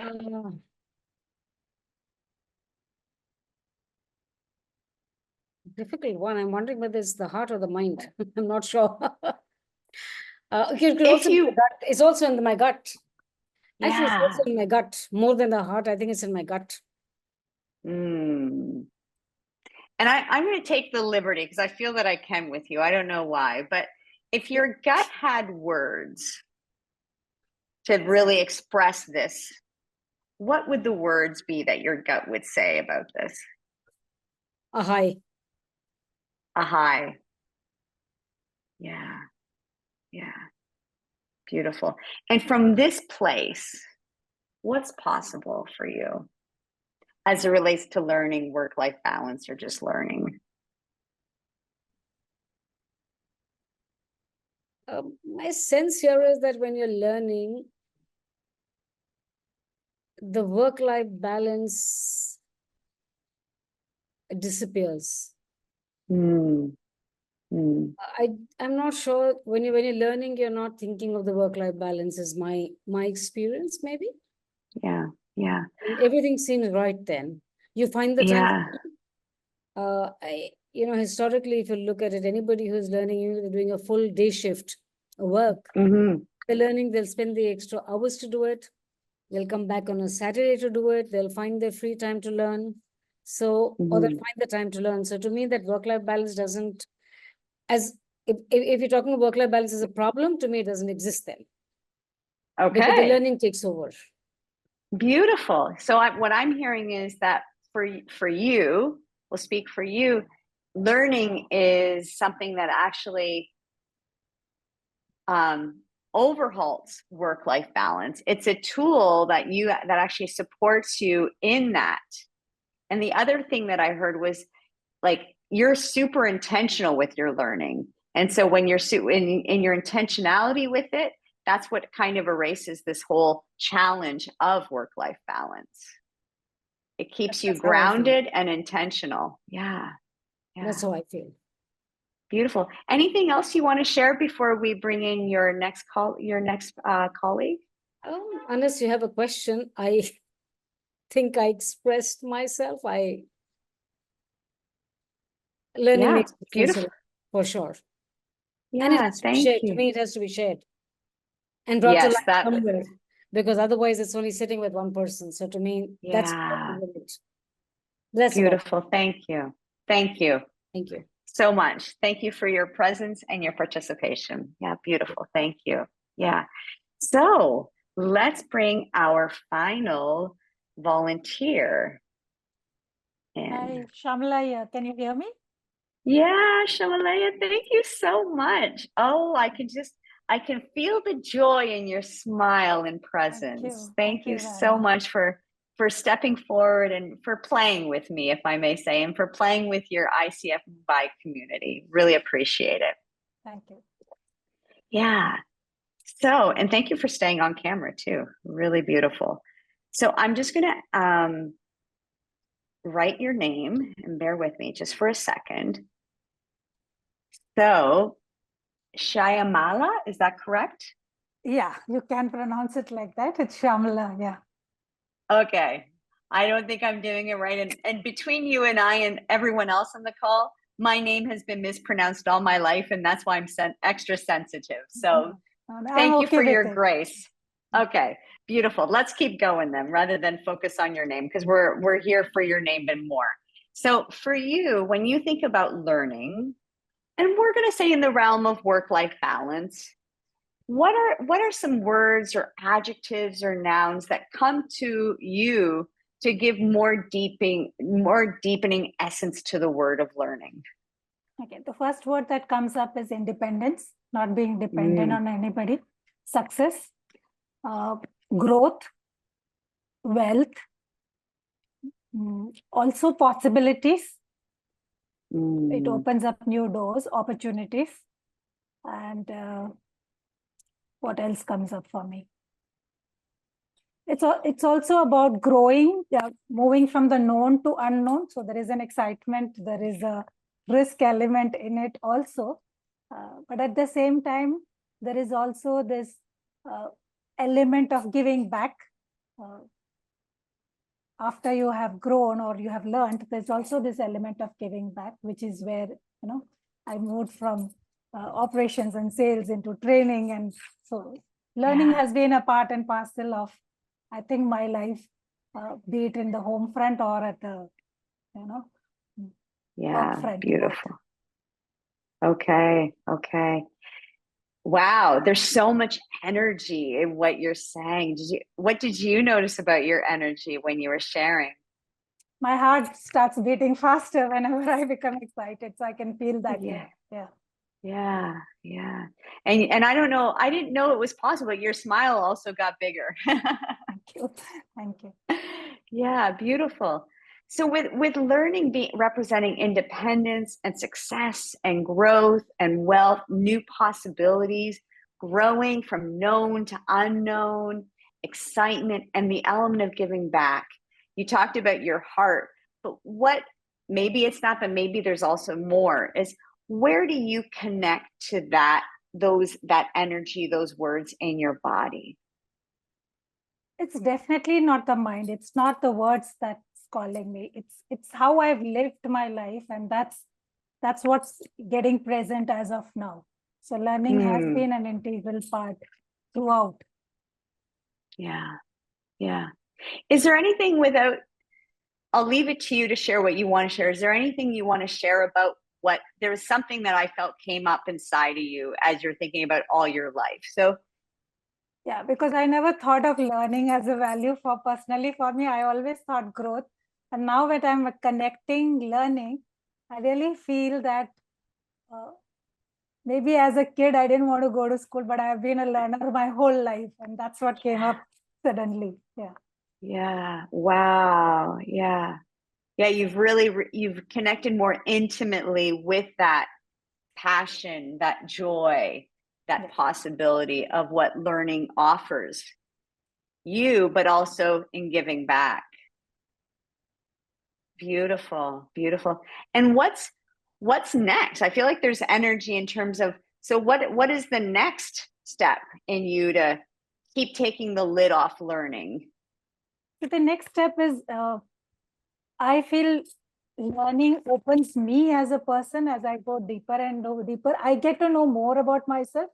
Difficult one. I'm wondering whether it's the heart or the mind. I'm not sure. It's also in my gut. Yeah. Actually, it's also in my gut. More than the heart, I think it's in my gut. And I'm going to take the liberty, because I feel that I can with you. I don't know why, but if your gut had words to really express this, what would the words be that your gut would say about this? A high. A high. Yeah. Beautiful. And from this place, what's possible for you as it relates to learning work-life balance or just learning? My sense here is that when you're learning, the work-life balance disappears. Mm. Mm. I'm not sure when you're learning, you're not thinking of the work-life balance is my experience, maybe. Yeah. Yeah. Everything seems right then. You find the time. Yeah. Historically, if you look at it, anybody who's learning, they're doing a full day shift of work. Mm-hmm. They're learning, they'll spend the extra hours to do it. They'll come back on a Saturday to do it. They'll find their free time to learn. So, or they'll find the time to learn. So to me, that work-life balance doesn't, if you're talking about work-life balance as a problem, to me, it doesn't exist then. Okay. Because the learning takes over. Beautiful. So what I'm hearing is that for you, we'll speak for you, learning is something that actually overhauls work-life balance. It's a tool that actually supports you in that. And the other thing that I heard was like, you're super intentional with your learning. And so when you're in your intentionality with it, that's what kind of erases this whole challenge of work-life balance. It keeps you grounded and intentional. Yeah. That's how I feel. Beautiful. Anything else you want to share before we bring in your next colleague? Unless you have a question, I think I expressed myself. Learning makes beautiful for sure. Yeah, and it has to be shared. To me, it has to be shared and brought to life somewhere, because otherwise it's only sitting with one person. So to me, that's beautiful. Thank you. Thank you. Thank you so much. Thank you for your presence and your participation. Yeah, beautiful. Thank you. Yeah. So let's bring our final volunteer in. Hi, Shamlaya, can you hear me? Yeah, Shamalaya, thank you so much. Oh, I can feel the joy in your smile and presence. Thank you so much for stepping forward and for playing with me, if I may say, and for playing with your ICF Mumbai community. Really appreciate it. Thank you. Yeah. So, and thank you for staying on camera too. Really beautiful. So I'm just going to write your name, and bear with me just for a second. So, Shyamala, is that correct? Yeah, you can pronounce it like that. It's Shamla, yeah. Okay. I don't think I'm doing it right. And between you and I and everyone else on the call, my name has been mispronounced all my life, and that's why I'm extra sensitive. So thank you for your grace. Okay, beautiful. Let's keep going then, rather than focus on your name, because we're here for your name and more. So for you, when you think about learning, and we're going to say in the realm of work-life balance, what are some words or adjectives or nouns that come to you to give more deepening essence to the word of learning? Okay, the first word that comes up is independence, not being dependent on anybody, success, growth, wealth, also possibilities. It opens up new doors, opportunities, and what else comes up for me? It's also about growing, moving from the known to unknown. So there is an excitement, there is a risk element in it also. But at the same time, there is also this element of giving back. After you have grown or you have learned, there's also this element of giving back, which is where, I moved from operations and sales into training. And so learning has been a part and parcel of, I think, my life, be it in the home front or at the, work front. Beautiful. Okay. Wow, there's so much energy in what you're saying. What did you notice about your energy when you were sharing? My heart starts beating faster whenever I become excited, so I can feel that. Yeah. Yeah, yeah. And I don't know, I didn't know it was possible. Your smile also got bigger. Thank you. Thank you. Yeah, beautiful. So with learning representing independence and success and growth and wealth, new possibilities, growing from known to unknown, excitement, and the element of giving back. You talked about your heart, but what, maybe it's not, but maybe there's also more, is where do you connect to that energy, those words in your body? It's definitely not the mind. It's not the words that's calling me. It's how I've lived my life, and that's what's getting present as of now. So learning has been an integral part throughout. Yeah, yeah. Is there anything I'll leave it to you to share what you want to share. Is there anything you want to share about there was something that I felt came up inside of you as you're thinking about all your life? So yeah, because I never thought of learning as a value personally for me. I always thought growth. And now that I'm connecting learning, I really feel that maybe as a kid, I didn't want to go to school, but I've been a learner my whole life. And that's what came up suddenly. Yeah. Yeah. Wow. Yeah. Yeah. You've connected more intimately with that passion, that joy, that possibility of what learning offers you, but also in giving back. Beautiful, beautiful. And what's next? I feel like there's energy in terms of, so what is the next step in you to keep taking the lid off learning? So the next step is, I feel learning opens me as a person. As I go deeper and go deeper, I get to know more about myself.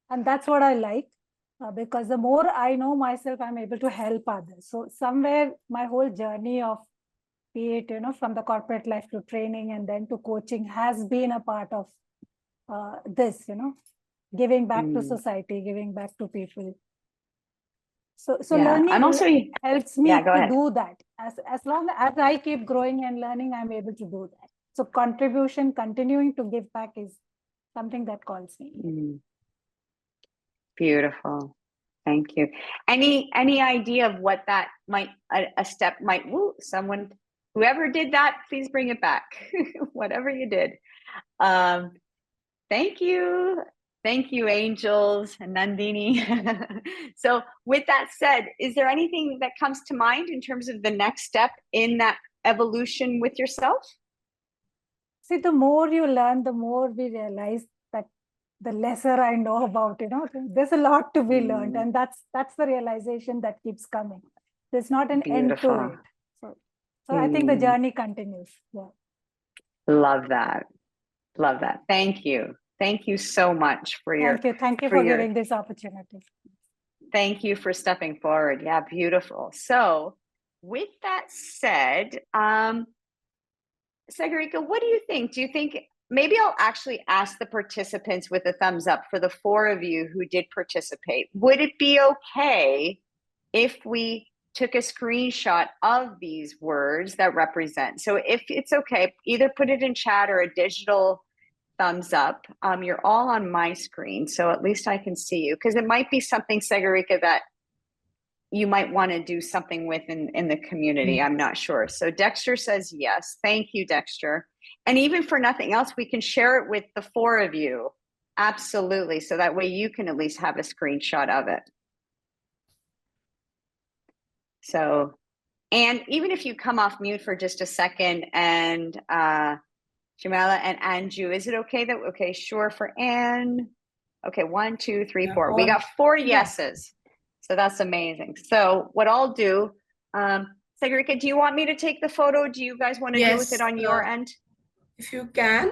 And that's what I like, because the more I know myself, I'm able to help others. So somewhere my whole journey of, be it, from the corporate life to training and then to coaching, has been a part of this, giving back to society, giving back to people. So Yeah, learning I'm also, helps me go to ahead. do that. As long as I keep growing and learning, I'm able to do that. So contribution, continuing to give back is something that calls me. Beautiful. Thank you. Any idea of what that might, a step might, whoever did that, please bring it back. Whatever you did. Thank you. Thank you, angels and Nandini. So with that said, is there anything that comes to mind in terms of the next step in that evolution with yourself? See, the more you learn, the more we realize that the lesser I know about, there's a lot to be learned. And that's the realization that keeps coming. There's not an end to it. So I think the journey continues. Yeah. Love that. Love that. Thank you. Thank you so much for your. Thank you for giving this opportunity. Thank you for stepping forward. Yeah, beautiful. So with that said, Sagarika, what do you think? Do you think, maybe I'll actually ask the participants with a thumbs up for the 4 of you who did participate. Would it be okay if we took a screenshot of these words that represent? So if it's okay, either put it in chat or a digital thumbs up. You're all on my screen, so at least I can see you, because it might be something, Sagarika, that you might want to do something with in the community. I'm not sure. So Dexter says yes. Thank you, Dexter. And even for nothing else, we can share it with the 4 of you. Absolutely. So that way you can at least have a screenshot of it. So, and even if you come off mute for just a second, and Jamala and Anju, is it okay that, okay, sure for Anne. Okay, 1, 2, 3, 4. We got 4 yeses. So that's amazing. So what I'll do, Sagarika, do you want me to take the photo? Do you guys want to do with it on your end? If you can.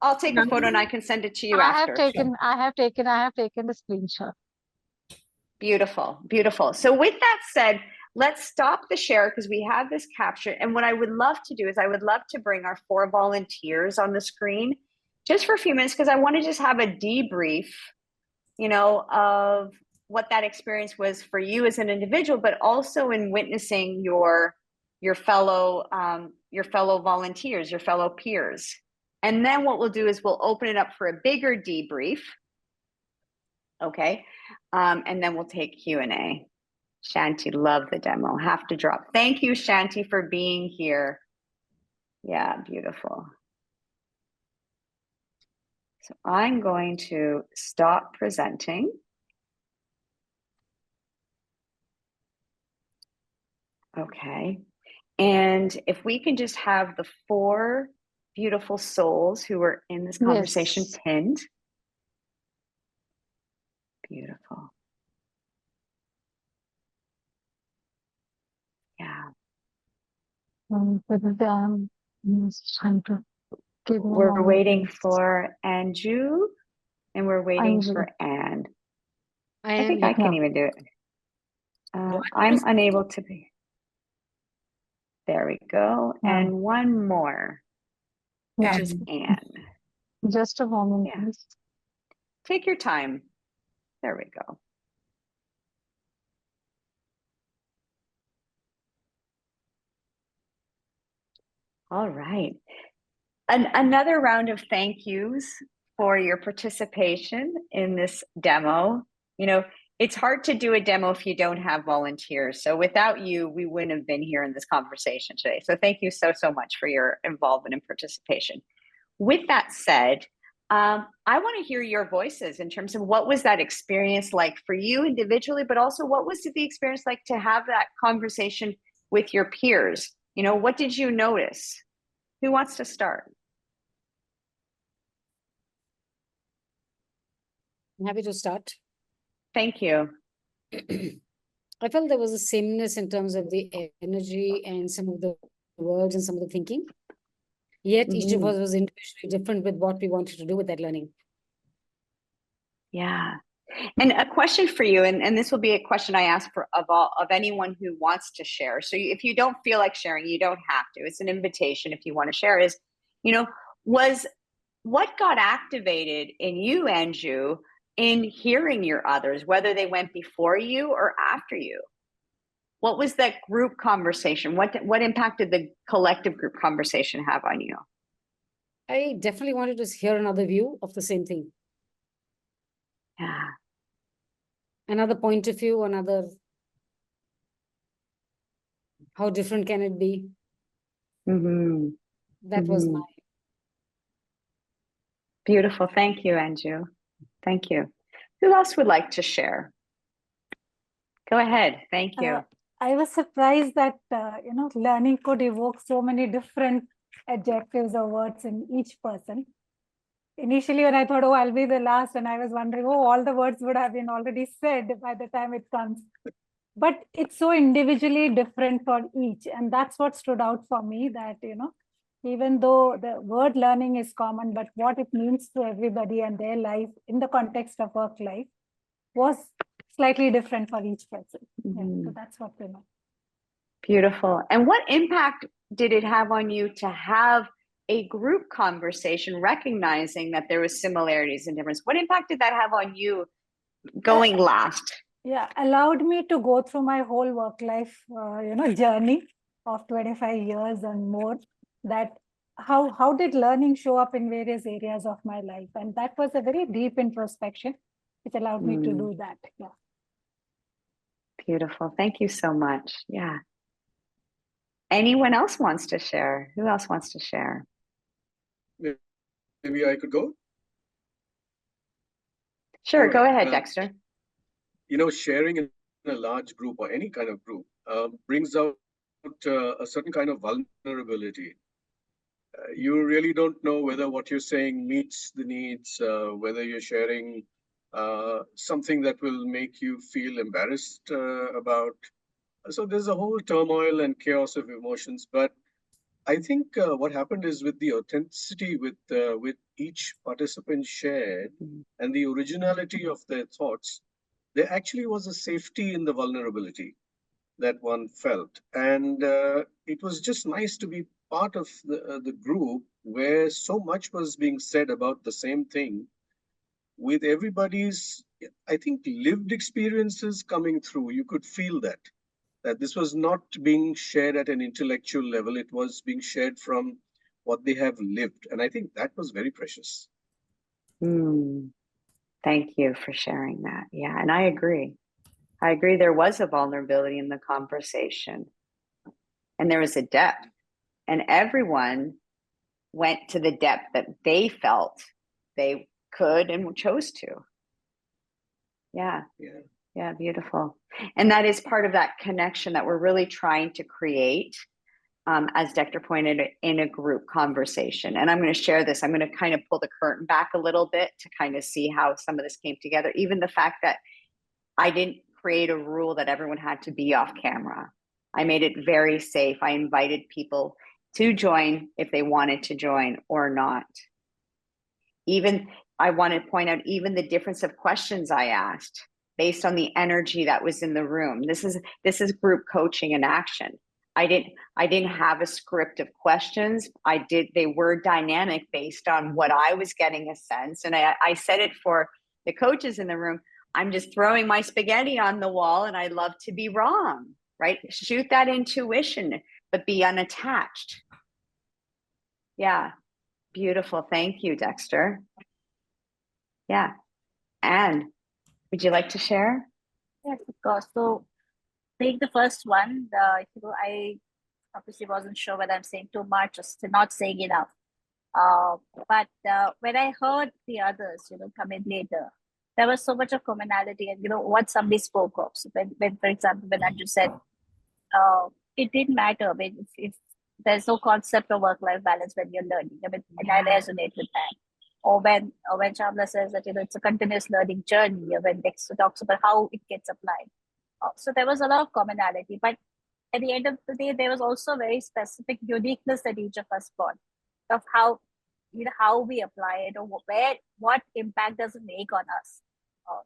I'll take a photo and I can send it to you after. I have taken the screenshot. Beautiful, beautiful. So with that said, let's stop the share because we have this captured. And what I would love to do is I would love to bring our 4 volunteers on the screen just for a few minutes, because I want to just have a debrief, of what that experience was for you as an individual, but also in witnessing your fellow volunteers, your fellow peers. And then what we'll do is we'll open it up for a bigger debrief. Okay. And then we'll take Q&A. Shanti, love the demo. Have to drop. Thank you, Shanti, for being here. Yeah, beautiful. So I'm going to stop presenting. Okay. And if we can just have the 4 beautiful souls who were in this conversation pinned. Beautiful. Yeah. We're waiting for Anju and we're waiting for Anne. I think I can even do it. I'm unable to be. There we go. And one more, which is Anne. Just a moment, Yeah. please. Take your time. There we go. All right. Another round of thank yous for your participation in this demo. You know, it's hard to do a demo if you don't have volunteers. So without you, we wouldn't have been here in this conversation today. So thank you so, so much for your involvement and participation. With that said, I want to hear your voices in terms of what was that experience like for you individually, but also what was the experience like to have that conversation with your peers? You know, what did you notice? Who wants to start? I'm happy to start. Thank you. I felt there was a sameness in terms of the energy and some of the words and some of the thinking. Yet each of us was individually different with what we wanted to do with that learning. Yeah. And a question for you, and this will be a question I ask for of anyone who wants to share. So if you don't feel like sharing, you don't have to. It's an invitation if you want to share. Is, you know, was what got activated in you, Anju, in hearing your others, whether they went before you or after you? What was that group conversation? What impact did the collective group conversation have on you? I definitely wanted to hear another view of the same thing. Yeah. Another point of view, another, how different can it be? That was my. Beautiful. Thank you, Anju. Thank you. Who else would like to share? Go ahead. Thank you. I was surprised that, you know, learning could evoke so many different adjectives or words in each person. Initially, when I thought, oh, I'll be the last, and I was wondering, oh, all the words would have been already said by the time it comes. But it's so individually different for each. And that's what stood out for me, that, you know, even though the word learning is common, but what it means to everybody and their life in the context of work life was slightly different for each person. Yeah, so that's what we know. Beautiful. And what impact did it have on you to have a group conversation, recognizing that there was similarities and difference? What impact did that have on you going last? Yeah, allowed me to go through my whole work life, you know, journey of 25 years and more. That how did learning show up in various areas of my life? And that was a very deep introspection, which allowed me to do that. Yeah. Beautiful. Thank you so much. Yeah. Anyone else wants to share? Who else wants to share? Maybe I could go? Sure, Right. Go ahead, Dexter. You know, sharing in a large group or any kind of group brings out a certain kind of vulnerability. You really don't know whether what you're saying meets the needs, whether you're sharing something that will make you feel embarrassed about. So there's a whole turmoil and chaos of emotions. But I think what happened is, with the authenticity with each participant shared and the originality of their thoughts, there actually was a safety in the vulnerability that one felt. And it was just nice to be part of the group where so much was being said about the same thing, with everybody's, I think, lived experiences coming through. You could feel that this was not being shared at an intellectual level. It was being shared from what they have lived. And I think that was very precious. Thank you for sharing that. Yeah, and I agree. I agree. There was a vulnerability in the conversation, and there was a depth, and everyone went to the depth that they felt they could and chose to. Yeah. Yeah, beautiful. And that is part of that connection that we're really trying to create, as Dexter pointed, in a group conversation. And I'm going to share this. I'm going to kind of pull the curtain back a little bit to kind of see how some of this came together. Even the fact that I didn't create a rule that everyone had to be off camera. I made it very safe. I invited people to join if they wanted to join or not. Even, I want to point out, even the difference of questions I asked based on the energy that was in the room. This is group coaching in action. I didn't have a script of questions. They were dynamic based on what I was getting a sense. And I said it for the coaches in the room. I'm just throwing my spaghetti on the wall, and I love to be wrong, right? Shoot that intuition, but be unattached. Yeah, beautiful. Thank you, Dexter. Yeah. Anne, would you like to share? Yes, of course. So take the first one. I obviously wasn't sure whether I'm saying too much or not saying enough. But when I heard the others, come in later, there was so much of commonality, and what somebody spoke of. So when for example, when Andrew said, it didn't matter if there's no concept of work-life balance when you're learning. And I resonate with that. Or when Shamla says that it's a continuous learning journey, when Dexter talks about how it gets applied. So there was a lot of commonality, but at the end of the day, there was also very specific uniqueness that each of us brought of how we apply it, or what impact does it make on us.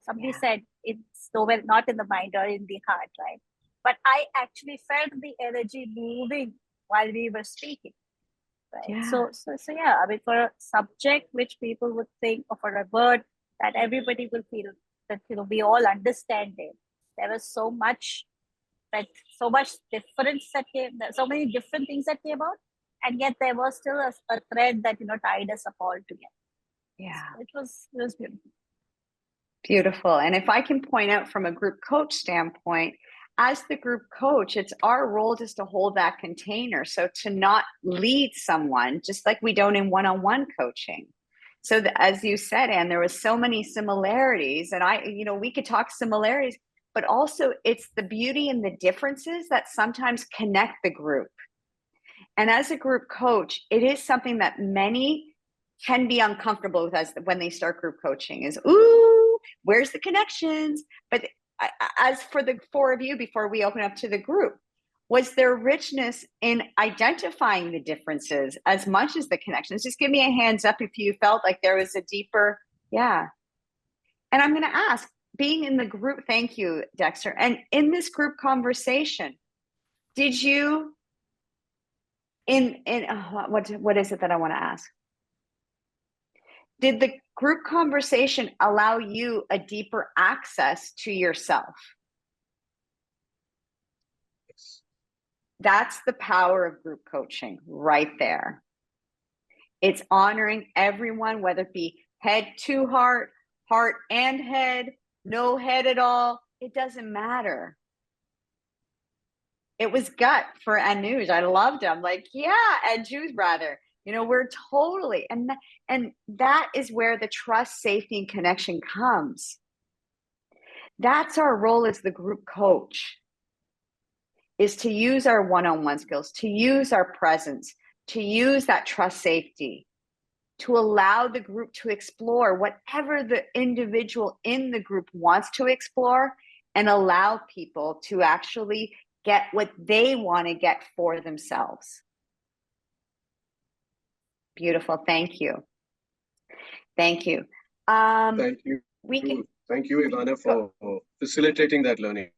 Somebody said it's nowhere, not in the mind or in the heart, right? But I actually felt the energy moving while we were speaking. Right. Yeah. So yeah, I mean, for a subject which people would think, or for a word that everybody will feel that we all understand it, there was so much difference that came, so many different things that came out, and yet there was still a thread that tied us up all together. Yeah, so it was beautiful. Beautiful. And if I can point out from a group coach standpoint, as the group coach, it's our role just to hold that container. So to not lead someone, just like we don't in one-on-one coaching. So as you said, Anne, there was so many similarities, and we could talk similarities, but also it's the beauty and the differences that sometimes connect the group. And as a group coach, it is something that many can be uncomfortable with when they start group coaching is, ooh, where's the connections? But as for the four of you, before we open up to the group, was there richness in identifying the differences as much as the connections? Just give me a hands up if you felt like there was a deeper, yeah. And I'm going to ask, being in the group, thank you, Dexter, and in this group conversation, did you, what is it that I want to ask? Did the group conversation allow you a deeper access to yourself? Yes. That's the power of group coaching right there. It's honoring everyone, whether it be head to heart, heart and head, no head at all. It doesn't matter. It was gut for Anuj. I loved him. Like, yeah, Anuj brother. We're totally, and that is where the trust, safety, and connection comes. That's our role as the group coach, is to use our one-on-one skills, to use our presence, to use that trust, safety, to allow the group to explore whatever the individual in the group wants to explore, and allow people to actually get what they want to get for themselves. Beautiful. Thank you. Thank you. Thank you. Thank you, Evana, for facilitating that learning.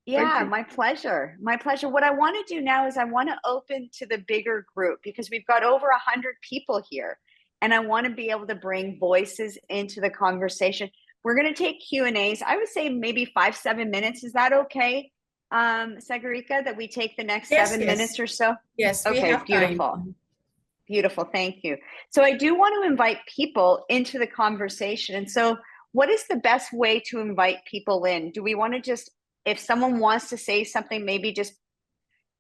Yeah, my pleasure. My pleasure. What I want to do now is I want to open to the bigger group, because we've got over 100 people here, and I want to be able to bring voices into the conversation. We're going to take Q&As. I would say maybe 5-7 minutes. Is that okay, Sagarika, that we take the next 7 minutes or so? Yes, okay, we have beautiful. Time. Beautiful. Thank you. So I do want to invite people into the conversation. And so what is the best way to invite people in? Do we want to just, if someone wants to say something, maybe just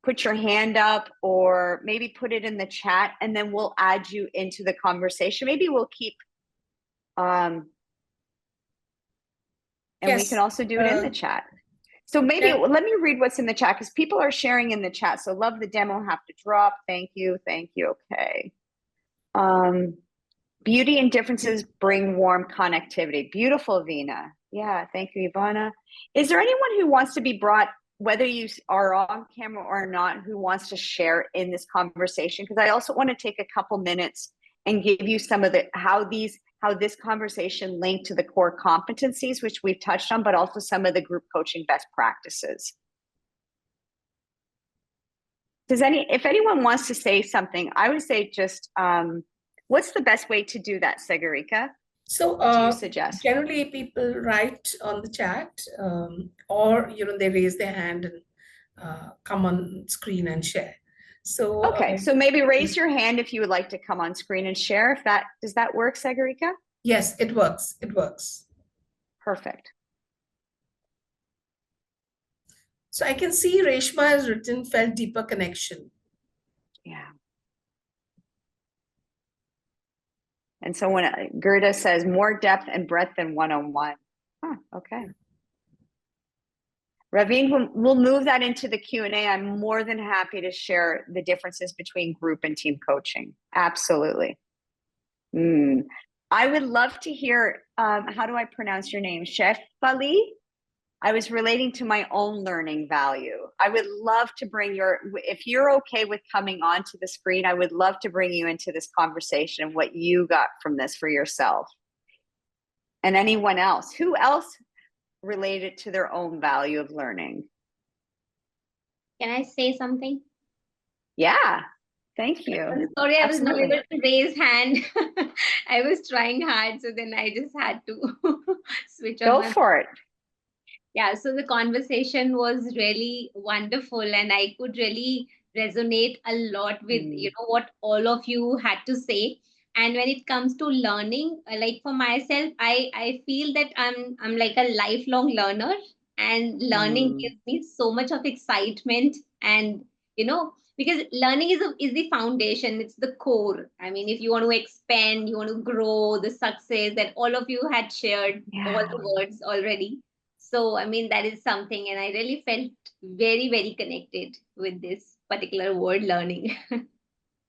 put your hand up or maybe put it in the chat and then we'll add you into the conversation. Maybe we'll keep, and Yes, we can also do it in the chat. So maybe let me read what's in the chat because people are sharing in the chat. So love the demo, have to drop. Thank you. Thank you. Okay. Beauty and differences bring warm connectivity. Beautiful, Evana. Yeah, thank you, Evana. Is there anyone who wants to be brought, whether you are on camera or not, who wants to share in this conversation? Because I also want to take a couple minutes and give you some of the how this conversation linked to the core competencies, which we've touched on, but also some of the group coaching best practices. If anyone wants to say something, I would say just, what's the best way to do that, Sagarika? So what do you suggest? Generally people write on the chat or, they raise their hand and come on screen and share. So okay, so maybe raise your hand if you would like to come on screen and share. Does that work, Sagarika? Yes, it works. It works. Perfect. So I can see Reshma has written, felt deeper connection. Yeah. And so when Gerda says more depth and breadth than one-on-one. Huh, okay. Raveen, we'll move that into the Q&A. I'm more than happy to share the differences between group and team coaching. Absolutely. I would love to hear, how do I pronounce your name? Chef Valle? I was relating to my own learning value. I would love to bring if you're okay with coming onto the screen, I would love to bring you into this conversation and what you got from this for yourself. And anyone else, who else related to their own value of learning? Can I say something? Yeah, thank you. I'm sorry, I was not Absolutely. able to raise hand. I was trying hard, so then I just had to switch on. Go for it. Yeah, so the conversation was really wonderful and I could really resonate a lot with, what all of you had to say. And when it comes to learning, like for myself, I feel that I'm like a lifelong learner and learning gives me so much of excitement and, because learning is the foundation, it's the core. I mean, if you want to expand, you want to grow, the success that all of you had shared, all the words already. So, I mean, that is something, and I really felt very, very connected with this particular word, learning.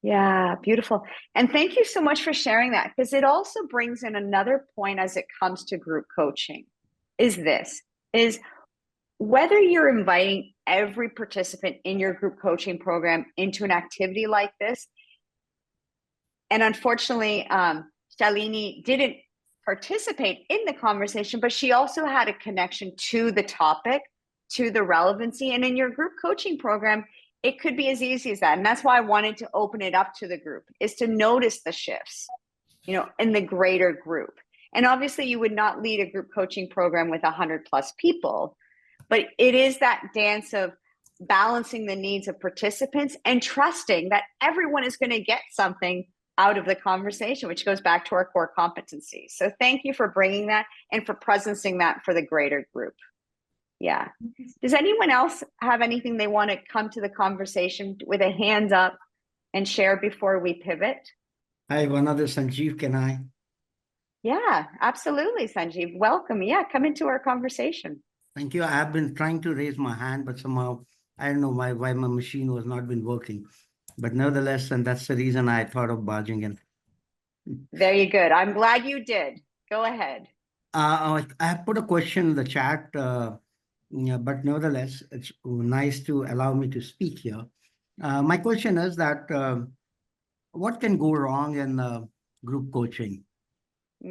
Yeah, beautiful. And thank you so much for sharing that, because it also brings in another point as it comes to group coaching, is whether you're inviting every participant in your group coaching program into an activity like this. And unfortunately, Shalini didn't participate in the conversation, but she also had a connection to the topic, to the relevancy. And in your group coaching program, it could be as easy as that. And that's why I wanted to open it up to the group, is to notice the shifts, in the greater group. And obviously you would not lead a group coaching program with 100+ people, but it is that dance of balancing the needs of participants and trusting that everyone is going to get something out of the conversation, which goes back to our core competencies. So thank you for bringing that and for presencing that for the greater group. Yeah. Does anyone else have anything they want to come to the conversation with a hands up and share before we pivot? Hi, Evana, this is Sanjeev. Can I? Yeah, absolutely, Sanjeev. Welcome. Yeah, come into our conversation. Thank you. I have been trying to raise my hand, but somehow I don't know why my machine was not been working. But nevertheless, and that's the reason I thought of barging in. Very good. I'm glad you did. Go ahead. I have put a question in the chat, yeah, but nevertheless, it's nice to allow me to speak here. My question is that what can go wrong in group coaching?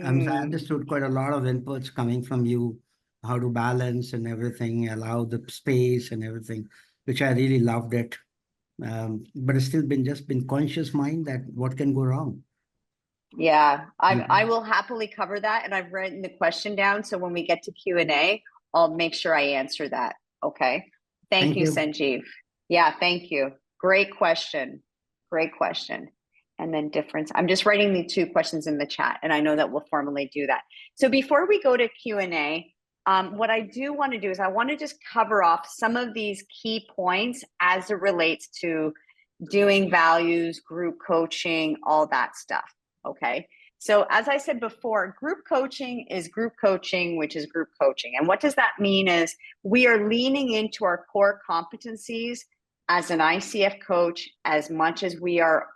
I understood quite a lot of inputs coming from you, how to balance and everything, allow the space and everything, which I really loved it. But it's still been conscious mind that what can go wrong. Yeah, I will happily cover that, and I've written the question down, so when we get to Q&A, I'll make sure I answer that. Okay. Thank you, Sanjeev. Yeah, thank you. Great question. Great question. and then difference. I'm just writing the 2 questions in the chat, and I know that we'll formally do that. So before we go to Q&A, what I do want to do is I want to just cover off some of these key points as it relates to doing values, group coaching, all that stuff, okay? So as I said before, group coaching is group coaching, which is group coaching. And what does that mean is we are leaning into our core competencies as an ICF coach as much as we are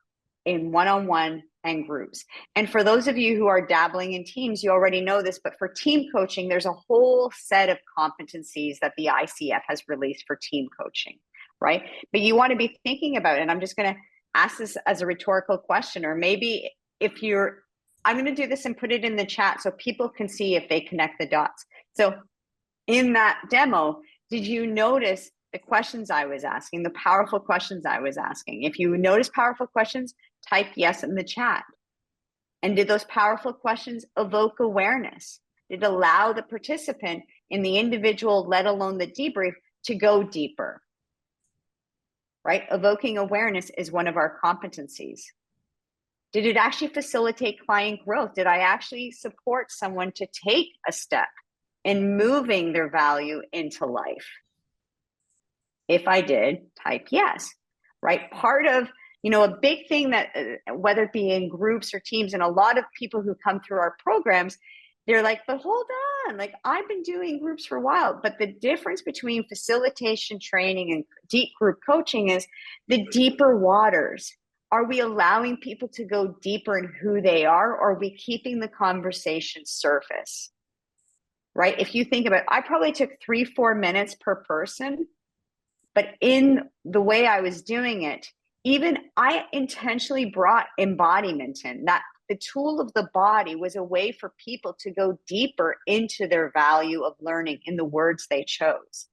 in one-on-one and groups. And for those of you who are dabbling in teams, you already know this, but for team coaching, there's a whole set of competencies that the ICF has released for team coaching, right? But you want to be thinking about it. And I'm just going to ask this as a rhetorical question, or maybe if you're, I'm going to do this and put it in the chat so people can see if they connect the dots. So in that demo, did you notice the questions I was asking, the powerful questions I was asking? If you notice powerful questions, type yes in the chat. And did those powerful questions evoke awareness? Did it allow the participant in the individual, let alone the debrief, to go deeper? Right? Evoking awareness is one of our competencies. Did it actually facilitate client growth? Did I actually support someone to take a step in moving their value into life? If I did, type yes, right? Part of, you know, a big thing that, whether it be in groups or teams, and a lot of people who come through our programs, they're like, but hold on, like I've been doing groups for a while. But the difference between facilitation training and deep group coaching is the deeper waters. Are we allowing people to go deeper in who they are, or are we keeping the conversation surface? Right? If you think about it, I probably took 3-4 minutes per person, but in the way I was doing it, even I intentionally brought embodiment in, that the tool of the body was a way for people to go deeper into their value of learning in the words they chose.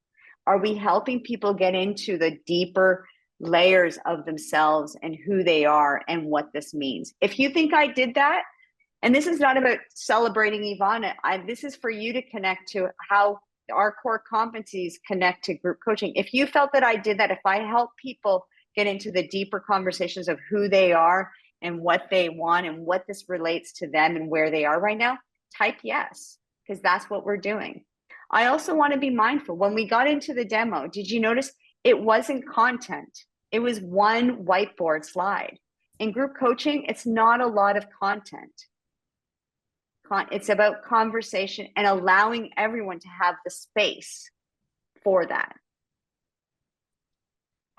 Are we helping people get into the deeper layers of themselves and who they are and what this means? If you think I did that, and this is not about celebrating Evana, this is for you to connect to how our core competencies connect to group coaching. If you felt that I did that, if I help people get into the deeper conversations of who they are and what they want and what this relates to them and where they are right now, type yes, because that's what we're doing. I also want to be mindful. When we got into the demo, did you notice it wasn't content? It was one whiteboard slide. In group coaching, it's not a lot of content. It's about conversation and allowing everyone to have the space for that.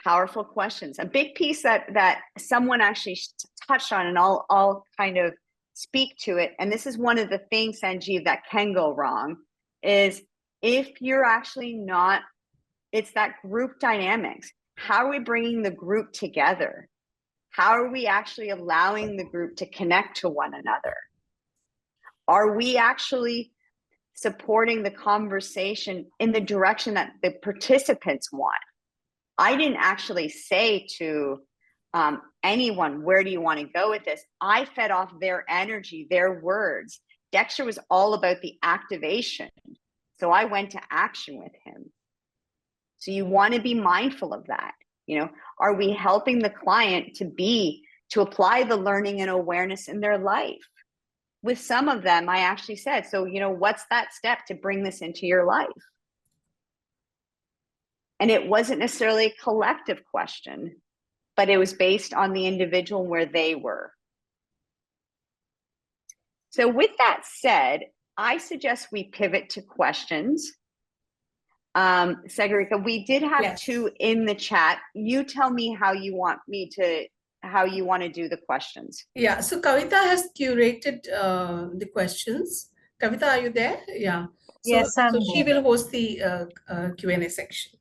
Powerful questions. A big piece that someone actually touched on, and I'll kind of speak to it. And this is one of the things, Sanjeev, that can go wrong, is if you're actually not, it's that group dynamics. How are we bringing the group together? How are we actually allowing the group to connect to one another? Are we actually supporting the conversation in the direction that the participants want? I didn't actually say to anyone, where do you want to go with this? I fed off their energy, their words. Dexter was all about the activation. So I went to action with him. So you want to be mindful of that. You know, are we helping the client to apply the learning and awareness in their life? With some of them, I actually said, so, you know, what's that step to bring this into your life? And it wasn't necessarily a collective question, but it was based on the individual where they were. So with that said, I suggest we pivot to questions. Sagarika, we did have 2 in the chat. You tell me how you want to do the questions. Yeah, so Kavita has curated the questions. Kavita, are you there? Yeah. So, Yes, I'm so she there. will host the Q&A section.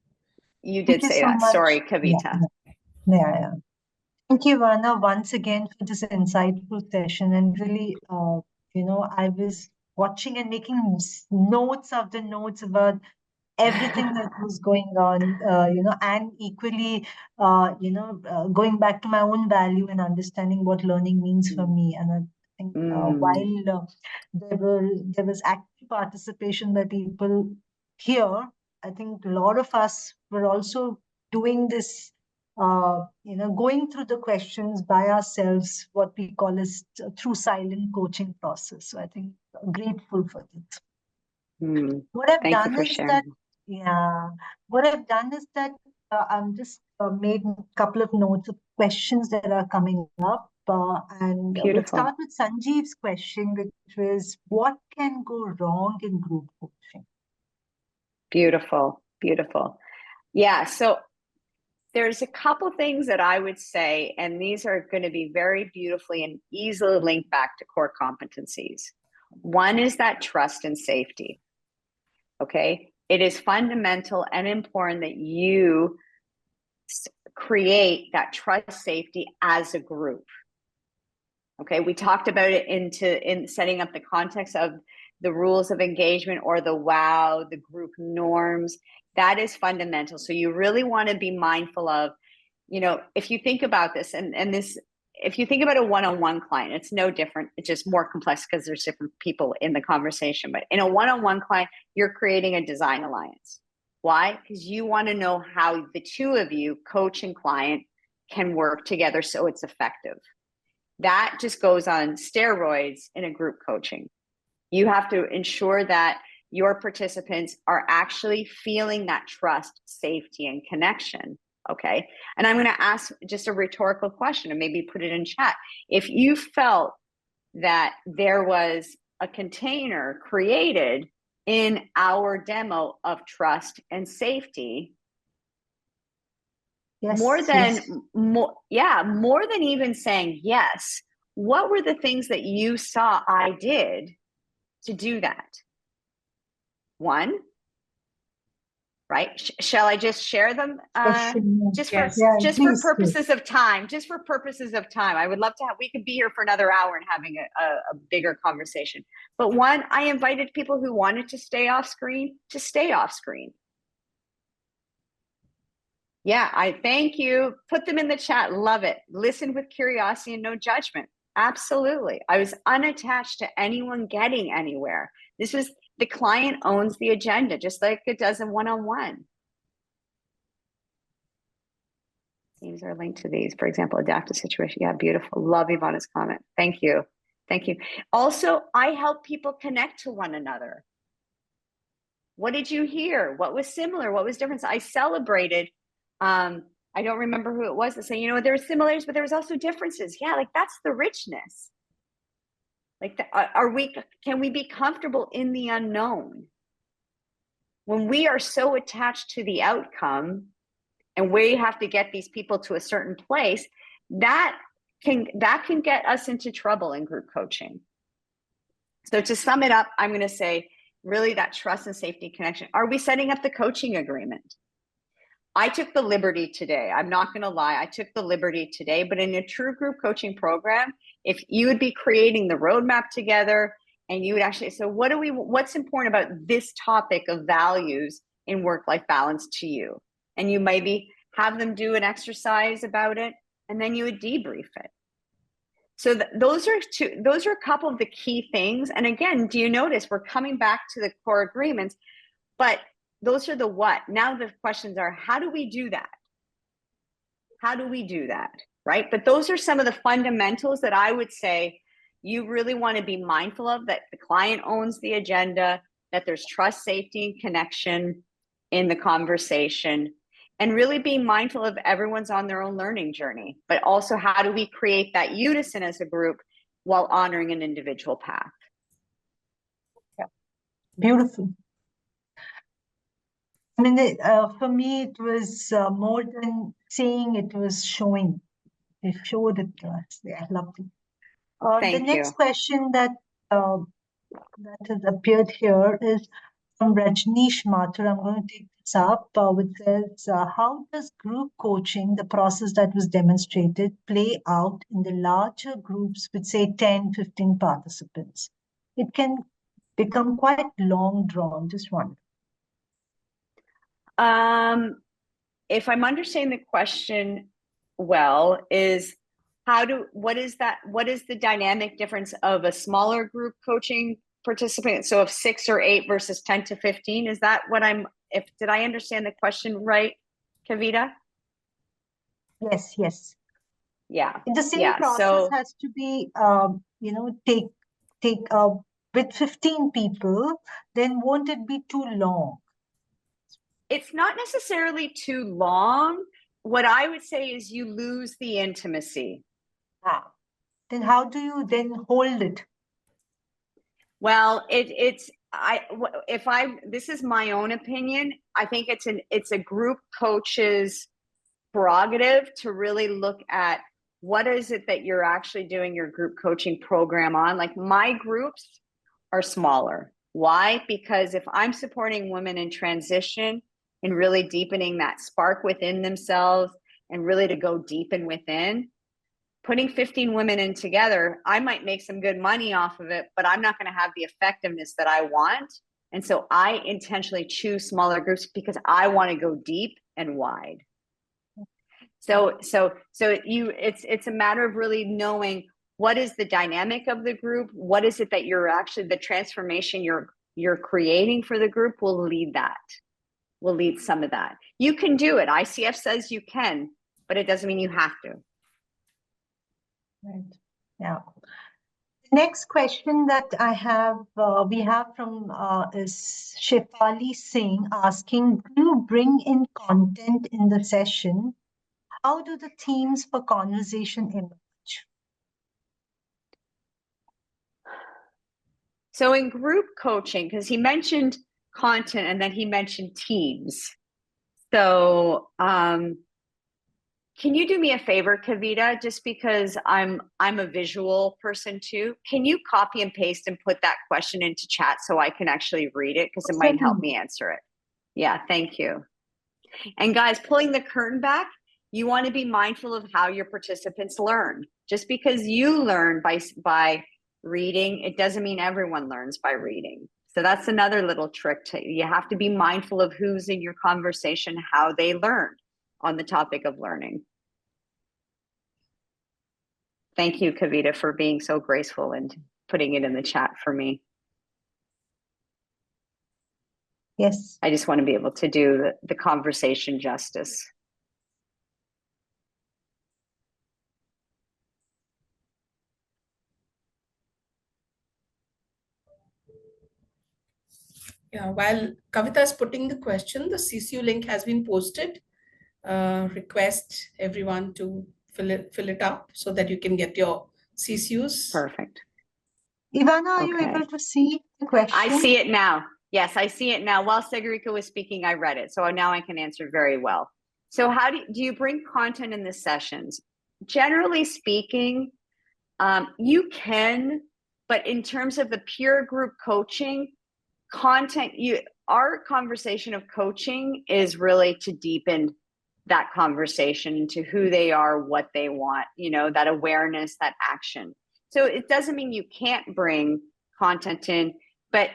You did say so that. much. Sorry, Kavita. Yeah. Thank you, Ivana, once again for this insightful session. And really, I was watching and making notes of the notes about everything that was going on, and equally, going back to my own value and understanding what learning means for me. And I think while there was active participation by people here, I think a lot of us were also doing this going through the questions by ourselves, what we call as through silent coaching process. So I think I'm grateful for it. What I've Thank you done for is sharing. what I've done is that I'm just made a couple of notes of questions that are coming up. And we'll Beautiful. start with Sanjeev's question, which was, what can go wrong in group coaching? Beautiful, beautiful. Yeah, so there's a couple things that I would say, and these are going to be very beautifully and easily linked back to core competencies. One is that trust and safety. Okay, it is fundamental and important that you create that trust safety as a group. Okay, we talked about it in setting up the context of the rules of engagement or the WOW, the group norms. That is fundamental. So you really want to be mindful of, if you think about this, if you think about a one-on-one client, it's no different. It's just more complex because there's different people in the conversation. But in a one-on-one client, you're creating a design alliance. Why? Because you want to know how the two of you, coach and client, can work together so it's effective. That just goes on steroids in a group coaching. You have to ensure that your participants are actually feeling that trust, safety, and connection. Okay. And I'm going to ask just a rhetorical question and maybe put it in chat. If you felt that there was a container created in our demo of trust and safety, more than even saying yes, what were the things that you saw I did to do that? One, right? Shall I just share them? Just for purposes of time. Just for purposes of time. I would love to we could be here for another hour and having a bigger conversation. But one, I invited people who wanted to stay off screen to stay off screen. Yeah, I thank you. Put them in the chat. Love it. Listen with curiosity and no judgment. Absolutely. I was unattached to anyone getting anywhere. This was the client owns the agenda, just like it does in one-on-one. These are linked to these. For example, adaptive situation. Yeah, beautiful. Love Evana's comment. Thank you. Thank you. Also, I help people connect to one another. What did you hear? What was similar? What was different? So I celebrated. I don't remember who it was that said, there were similarities, but there was also differences. Yeah, like that's the richness. Like, can we be comfortable in the unknown? When we are so attached to the outcome and we have to get these people to a certain place, that can get us into trouble in group coaching. So to sum it up, I'm going to say really that trust and safety connection. Are we setting up the coaching agreement? I took the liberty today. I'm not going to lie. I took the liberty today, but in a true group coaching program, if you would be creating the roadmap together and you would actually, so what's important about this topic of values in work-life balance to you? And you maybe have them do an exercise about it, and then you would debrief it. So those are a couple of the key things. And again, do you notice we're coming back to the core agreements, but those are the what. Now the questions are, how do we do that? How do we do that, right? But those are some of the fundamentals that I would say you really want to be mindful of, that the client owns the agenda, that there's trust, safety, and connection in the conversation, and really being mindful of everyone's on their own learning journey, but also how do we create that unison as a group while honoring an individual path? Yeah, beautiful. I mean, for me, it was more than saying, it was showing. They showed it to us. Yeah, I loved it. The next question that has appeared here is from Rajneesh Mathur. I'm going to take this up, which says, how does group coaching, the process that was demonstrated, play out in the larger groups with, say, 10, 15 participants? It can become quite long drawn. Just one. If I'm understanding the question well, is what is the dynamic difference of a smaller group coaching participant? So of 6 or 8 versus 10 to 15, is that what did I understand the question right, Kavita? Yes, yes. Yeah. The same Yeah. process So has to be, take with 15 people, then won't it be too long? it's not necessarily too long. What I would say is you lose the intimacy. Then how do you then hold it? Well, this is my own opinion. I think it's a group coach's prerogative to really look at what is it that you're actually doing your group coaching program on. Like my groups are smaller. Why? Because if I'm supporting women in transition and really deepening that spark within themselves and really to go deep and within, putting 15 women in together, I might make some good money off of it, but I'm not going to have the effectiveness that I want. And so I intentionally choose smaller groups because I want to go deep and wide. So it's a matter of really knowing what is the dynamic of the group, what is it that you're actually, the transformation you're creating for the group will lead some of that. You can do it. ICF says you can, but it doesn't mean you have to. Right. Yeah. Next question that we have from is Shefali Singh asking, do you bring in content in the session? How do the themes for conversation emerge? So in group coaching, because he mentioned content and then he mentioned teams. So can you do me a favor, Kavita, just because I'm a visual person too? Can you copy and paste and put that question into chat so I can actually read it, because it might help me answer it. Yeah, thank you. And guys, pulling the curtain back, you want to be mindful of how your participants learn. Just because you learn by reading, it doesn't mean everyone learns by reading. So that's another little trick. You have to be mindful of who's in your conversation, how they learn on the topic of learning. Thank you, Kavita, for being so graceful and putting it in the chat for me. Yes. I just want to be able to do the conversation justice. Yeah, while Kavita is putting the question, the CCU link has been posted. Request everyone to fill it up so that you can get your CCUs. Perfect. Ivana, are you able to see the question? I see it now. Yes, I see it now. While Sagarika was speaking, I read it. So now I can answer very well. So how do you bring content in the sessions? Generally speaking, you can, but in terms of the pure group coaching, our conversation of coaching is really to deepen that conversation into who they are, what they want, that awareness, that action. So it doesn't mean you can't bring content in, but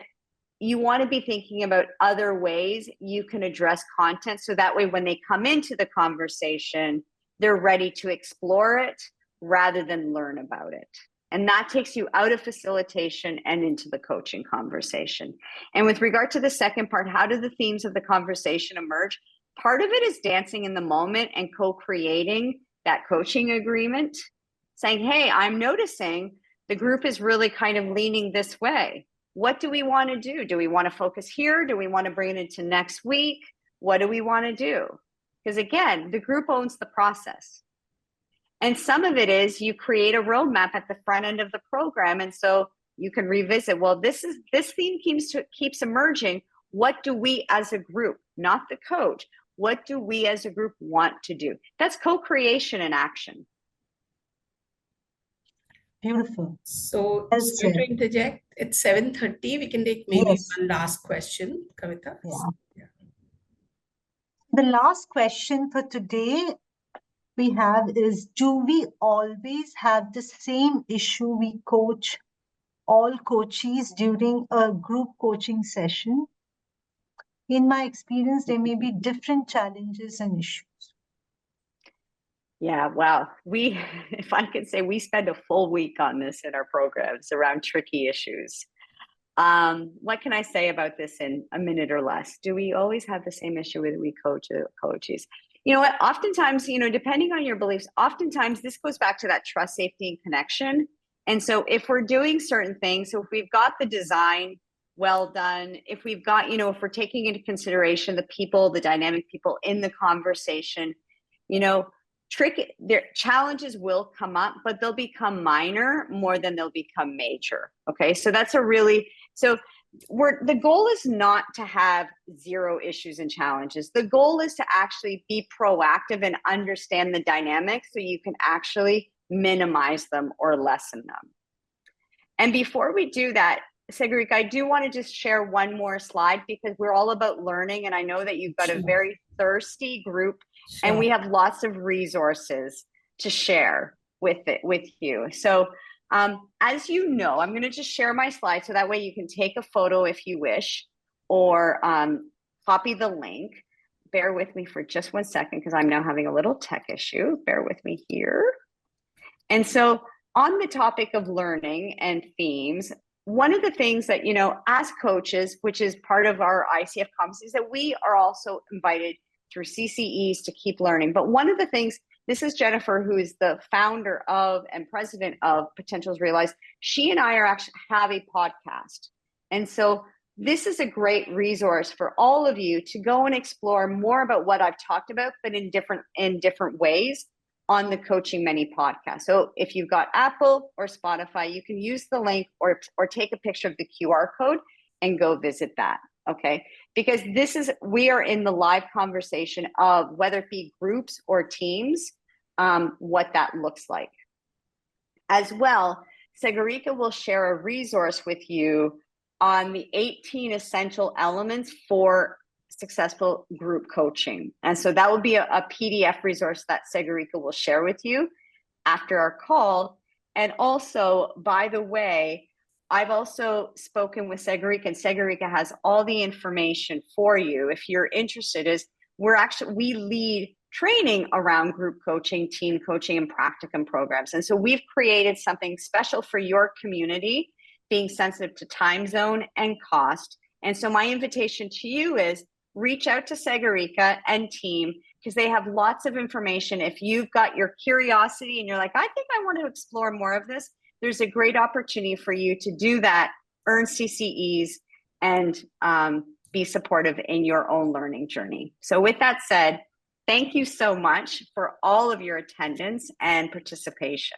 you want to be thinking about other ways you can address content. So that way, when they come into the conversation, they're ready to explore it rather than learn about it. And that takes you out of facilitation and into the coaching conversation. And with regard to the second part, how do the themes of the conversation emerge? Part of it is dancing in the moment and co-creating that coaching agreement, saying, hey, I'm noticing the group is really kind of leaning this way. What do we want to do? Do we want to focus here? Do we want to bring it into next week? What do we want to do? Because again, the group owns the process. And some of it is you create a roadmap at the front end of the program. And so you can revisit, well, this theme keeps emerging. What do we as a group, not the coach, what do we as a group want to do? That's co-creation in action. Beautiful. So sorry to interject. It's 7:30. We can take maybe one last question, Kavita. Yeah. The last question for today we have is, do we always have the same issue we coach all coachees during a group coaching session? In my experience, there may be different challenges and issues. Yeah, wow. If I could say, we spend a full week on this in our programs around tricky issues. What can I say about this in a minute or less? Do we always have the same issue with we coaches? you know what, oftentimes, you know, depending on your beliefs, oftentimes this goes back to that trust, safety, and connection. And so if we're doing certain things, so if we've got the design well done, if we've got, you know, if we're taking into consideration the people, the dynamic people in the conversation, you know, their challenges will come up, but they'll become minor more than they'll become major. Okay. So that's the goal is not to have zero issues and challenges. The goal is to actually be proactive and understand the dynamics so you can actually minimize them or lessen them. And before we do that, Sagarika, I do want to just share one more slide because we're all about learning. And I know that you've got a very thirsty group and we have lots of resources to share with you. So as you know, I'm going to just share my slide so that way you can take a photo if you wish, or copy the link. Bear with me for just 1 second because I'm now having a little tech issue. Bear with me here. And so on the topic of learning and themes, one of the things that, you know, as coaches, which is part of our ICF conference, is that we are also invited through CCEs to keep learning. But one of the things, this is Jennifer, who is the founder of and president of Potentials Realized. She and I are actually have a podcast. And so this is a great resource for all of you to go and explore more about what I've talked about, but in different ways on the Coaching Many podcast. So if you've got Apple or Spotify, you can use the link or take a picture of the QR code and go visit that. Okay, because we are in the live conversation of whether it be groups or teams, what that looks like. As well, Sagarika will share a resource with you on the 18 essential elements for successful group coaching. And so that will be a PDF resource that Sagarika will share with you after our call. And also, by the way, I've also spoken with Sagarika, and Sagarika has all the information for you. If you're interested, we lead training around group coaching, team coaching, and practicum programs. And so we've created something special for your community, being sensitive to time zone and cost. And so my invitation to you is reach out to Sagarika and team because they have lots of information. If you've got your curiosity and you're like, I think I want to explore more of this, there's a great opportunity for you to do that, earn CCEs, and be supportive in your own learning journey. So with that said, thank you so much for all of your attendance and participation.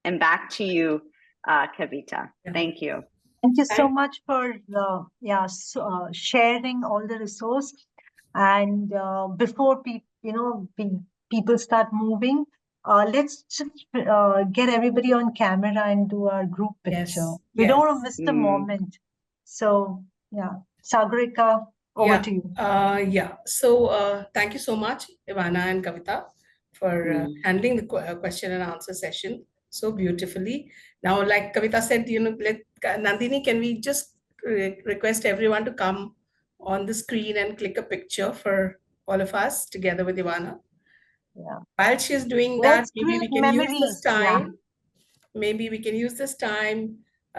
And back to you, Kavita. Thank you. Thank you so much for sharing all the resource. And before people start moving, let's just get everybody on camera and do our group picture. We don't want to miss the moment. So yeah, Sagarika, over to you. So thank you so much, Evana and Kavita, for handling the question and answer session so beautifully. Now, like Kavita said, Nandini, can we just request everyone to come on the screen and click a picture for all of us together with Evana? Yeah. While she's doing that, maybe we can use this time. Maybe we can use this time.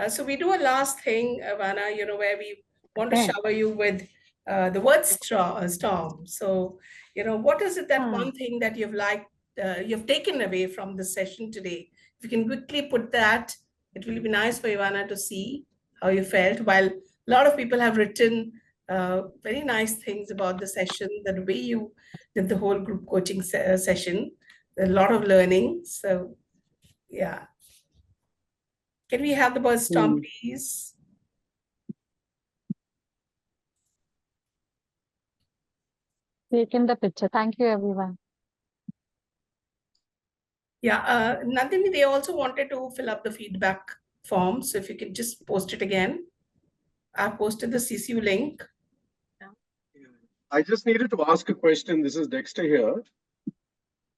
So we do a last thing, Evana, where we want to shower you with the word storm. So, what is it that one thing that you've taken away from the session today? If you can quickly put that, it will be nice for Evana to see how you felt. While a lot of people have written very nice things about the session, the way you did the whole group coaching session, a lot of learning. So, yeah. Can we have the word storm, please? Taken the picture. Thank you, everyone. Yeah, Nandini, they also wanted to fill up the feedback form. So if you could just post it again. I've posted the CCU link. I just needed to ask a question. This is Dexter here.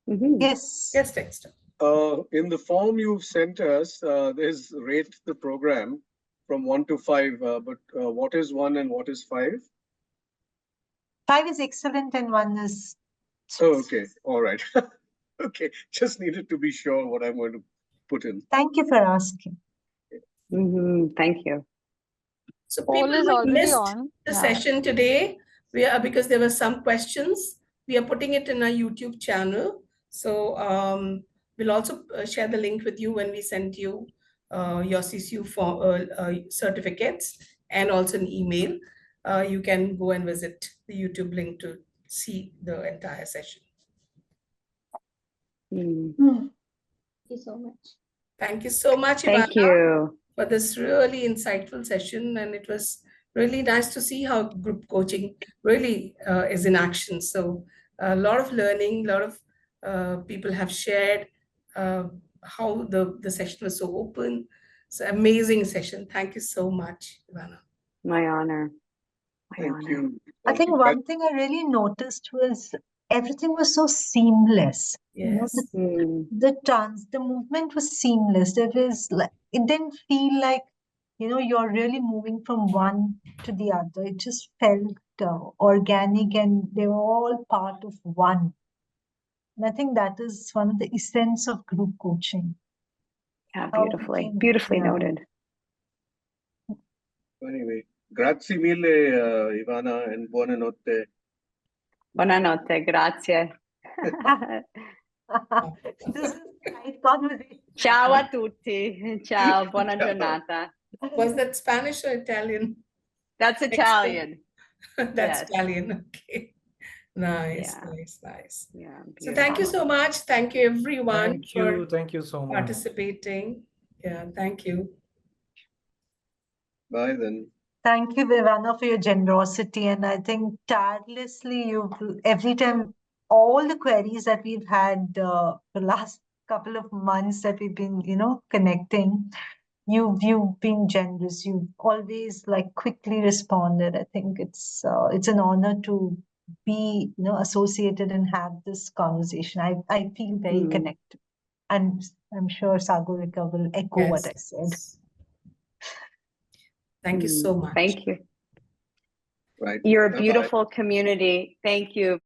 Yes. Yes, Dexter. In the form you've sent us, there's rate the program from 1 to 5. But what is 1 and what is 5? 5 is excellent and 1 is... Oh, okay. All right. Okay. Just needed to be sure what I'm going to put in. Thank you for asking. Thank you. So people who missed the session today, because there were some questions, We are putting it in our YouTube channel. So we'll also share the link with you when we send you your CCU certificates, and also an email. You can go and visit the YouTube link to see the entire session. Thank you so much. Thank you so much, Thank Evana, you. for this really insightful session. And it was really nice to see how group coaching really is in action. So a lot of learning, a lot of people have shared how the session was so open. It's an amazing session. Thank you so much, Evana. My honor. My Thank honor. you. I think one thing I really noticed was everything was so seamless. You know, Yes. the movement was seamless. There was like, it didn't feel like, you know, you're really moving from one to the other. It just felt organic, and they were all part of one. And I think that is one of the essence of group coaching. Yeah, How we beautifully, can- beautifully yeah. noted. Anyway, grazie mille, Ivana, and buonanotte. Buonanotte, grazie. This is a nice conversation. Ciao a tutti. Ciao, buona giornata. Was that Spanish or Italian? That's Italian. That's Yes. Italian. Okay. Nice, Yeah. nice. Yeah. So thank you Beautiful. so much. Thank you everyone for Thank you so much. participating. Yeah, thank you. Bye then. Thank you, Evana, for your generosity. And I think tirelessly, every time, all the queries that we've had the last couple of months that we've been, you know, connecting, you've been generous. You've always like quickly responded. I think it's an honor to be, you know, associated and have this conversation. I feel very connected, and I'm sure Sagorika will echo what I said. Yes. Thank you so much. Thank you. Right. You're a Bye-bye. beautiful community. Thank you.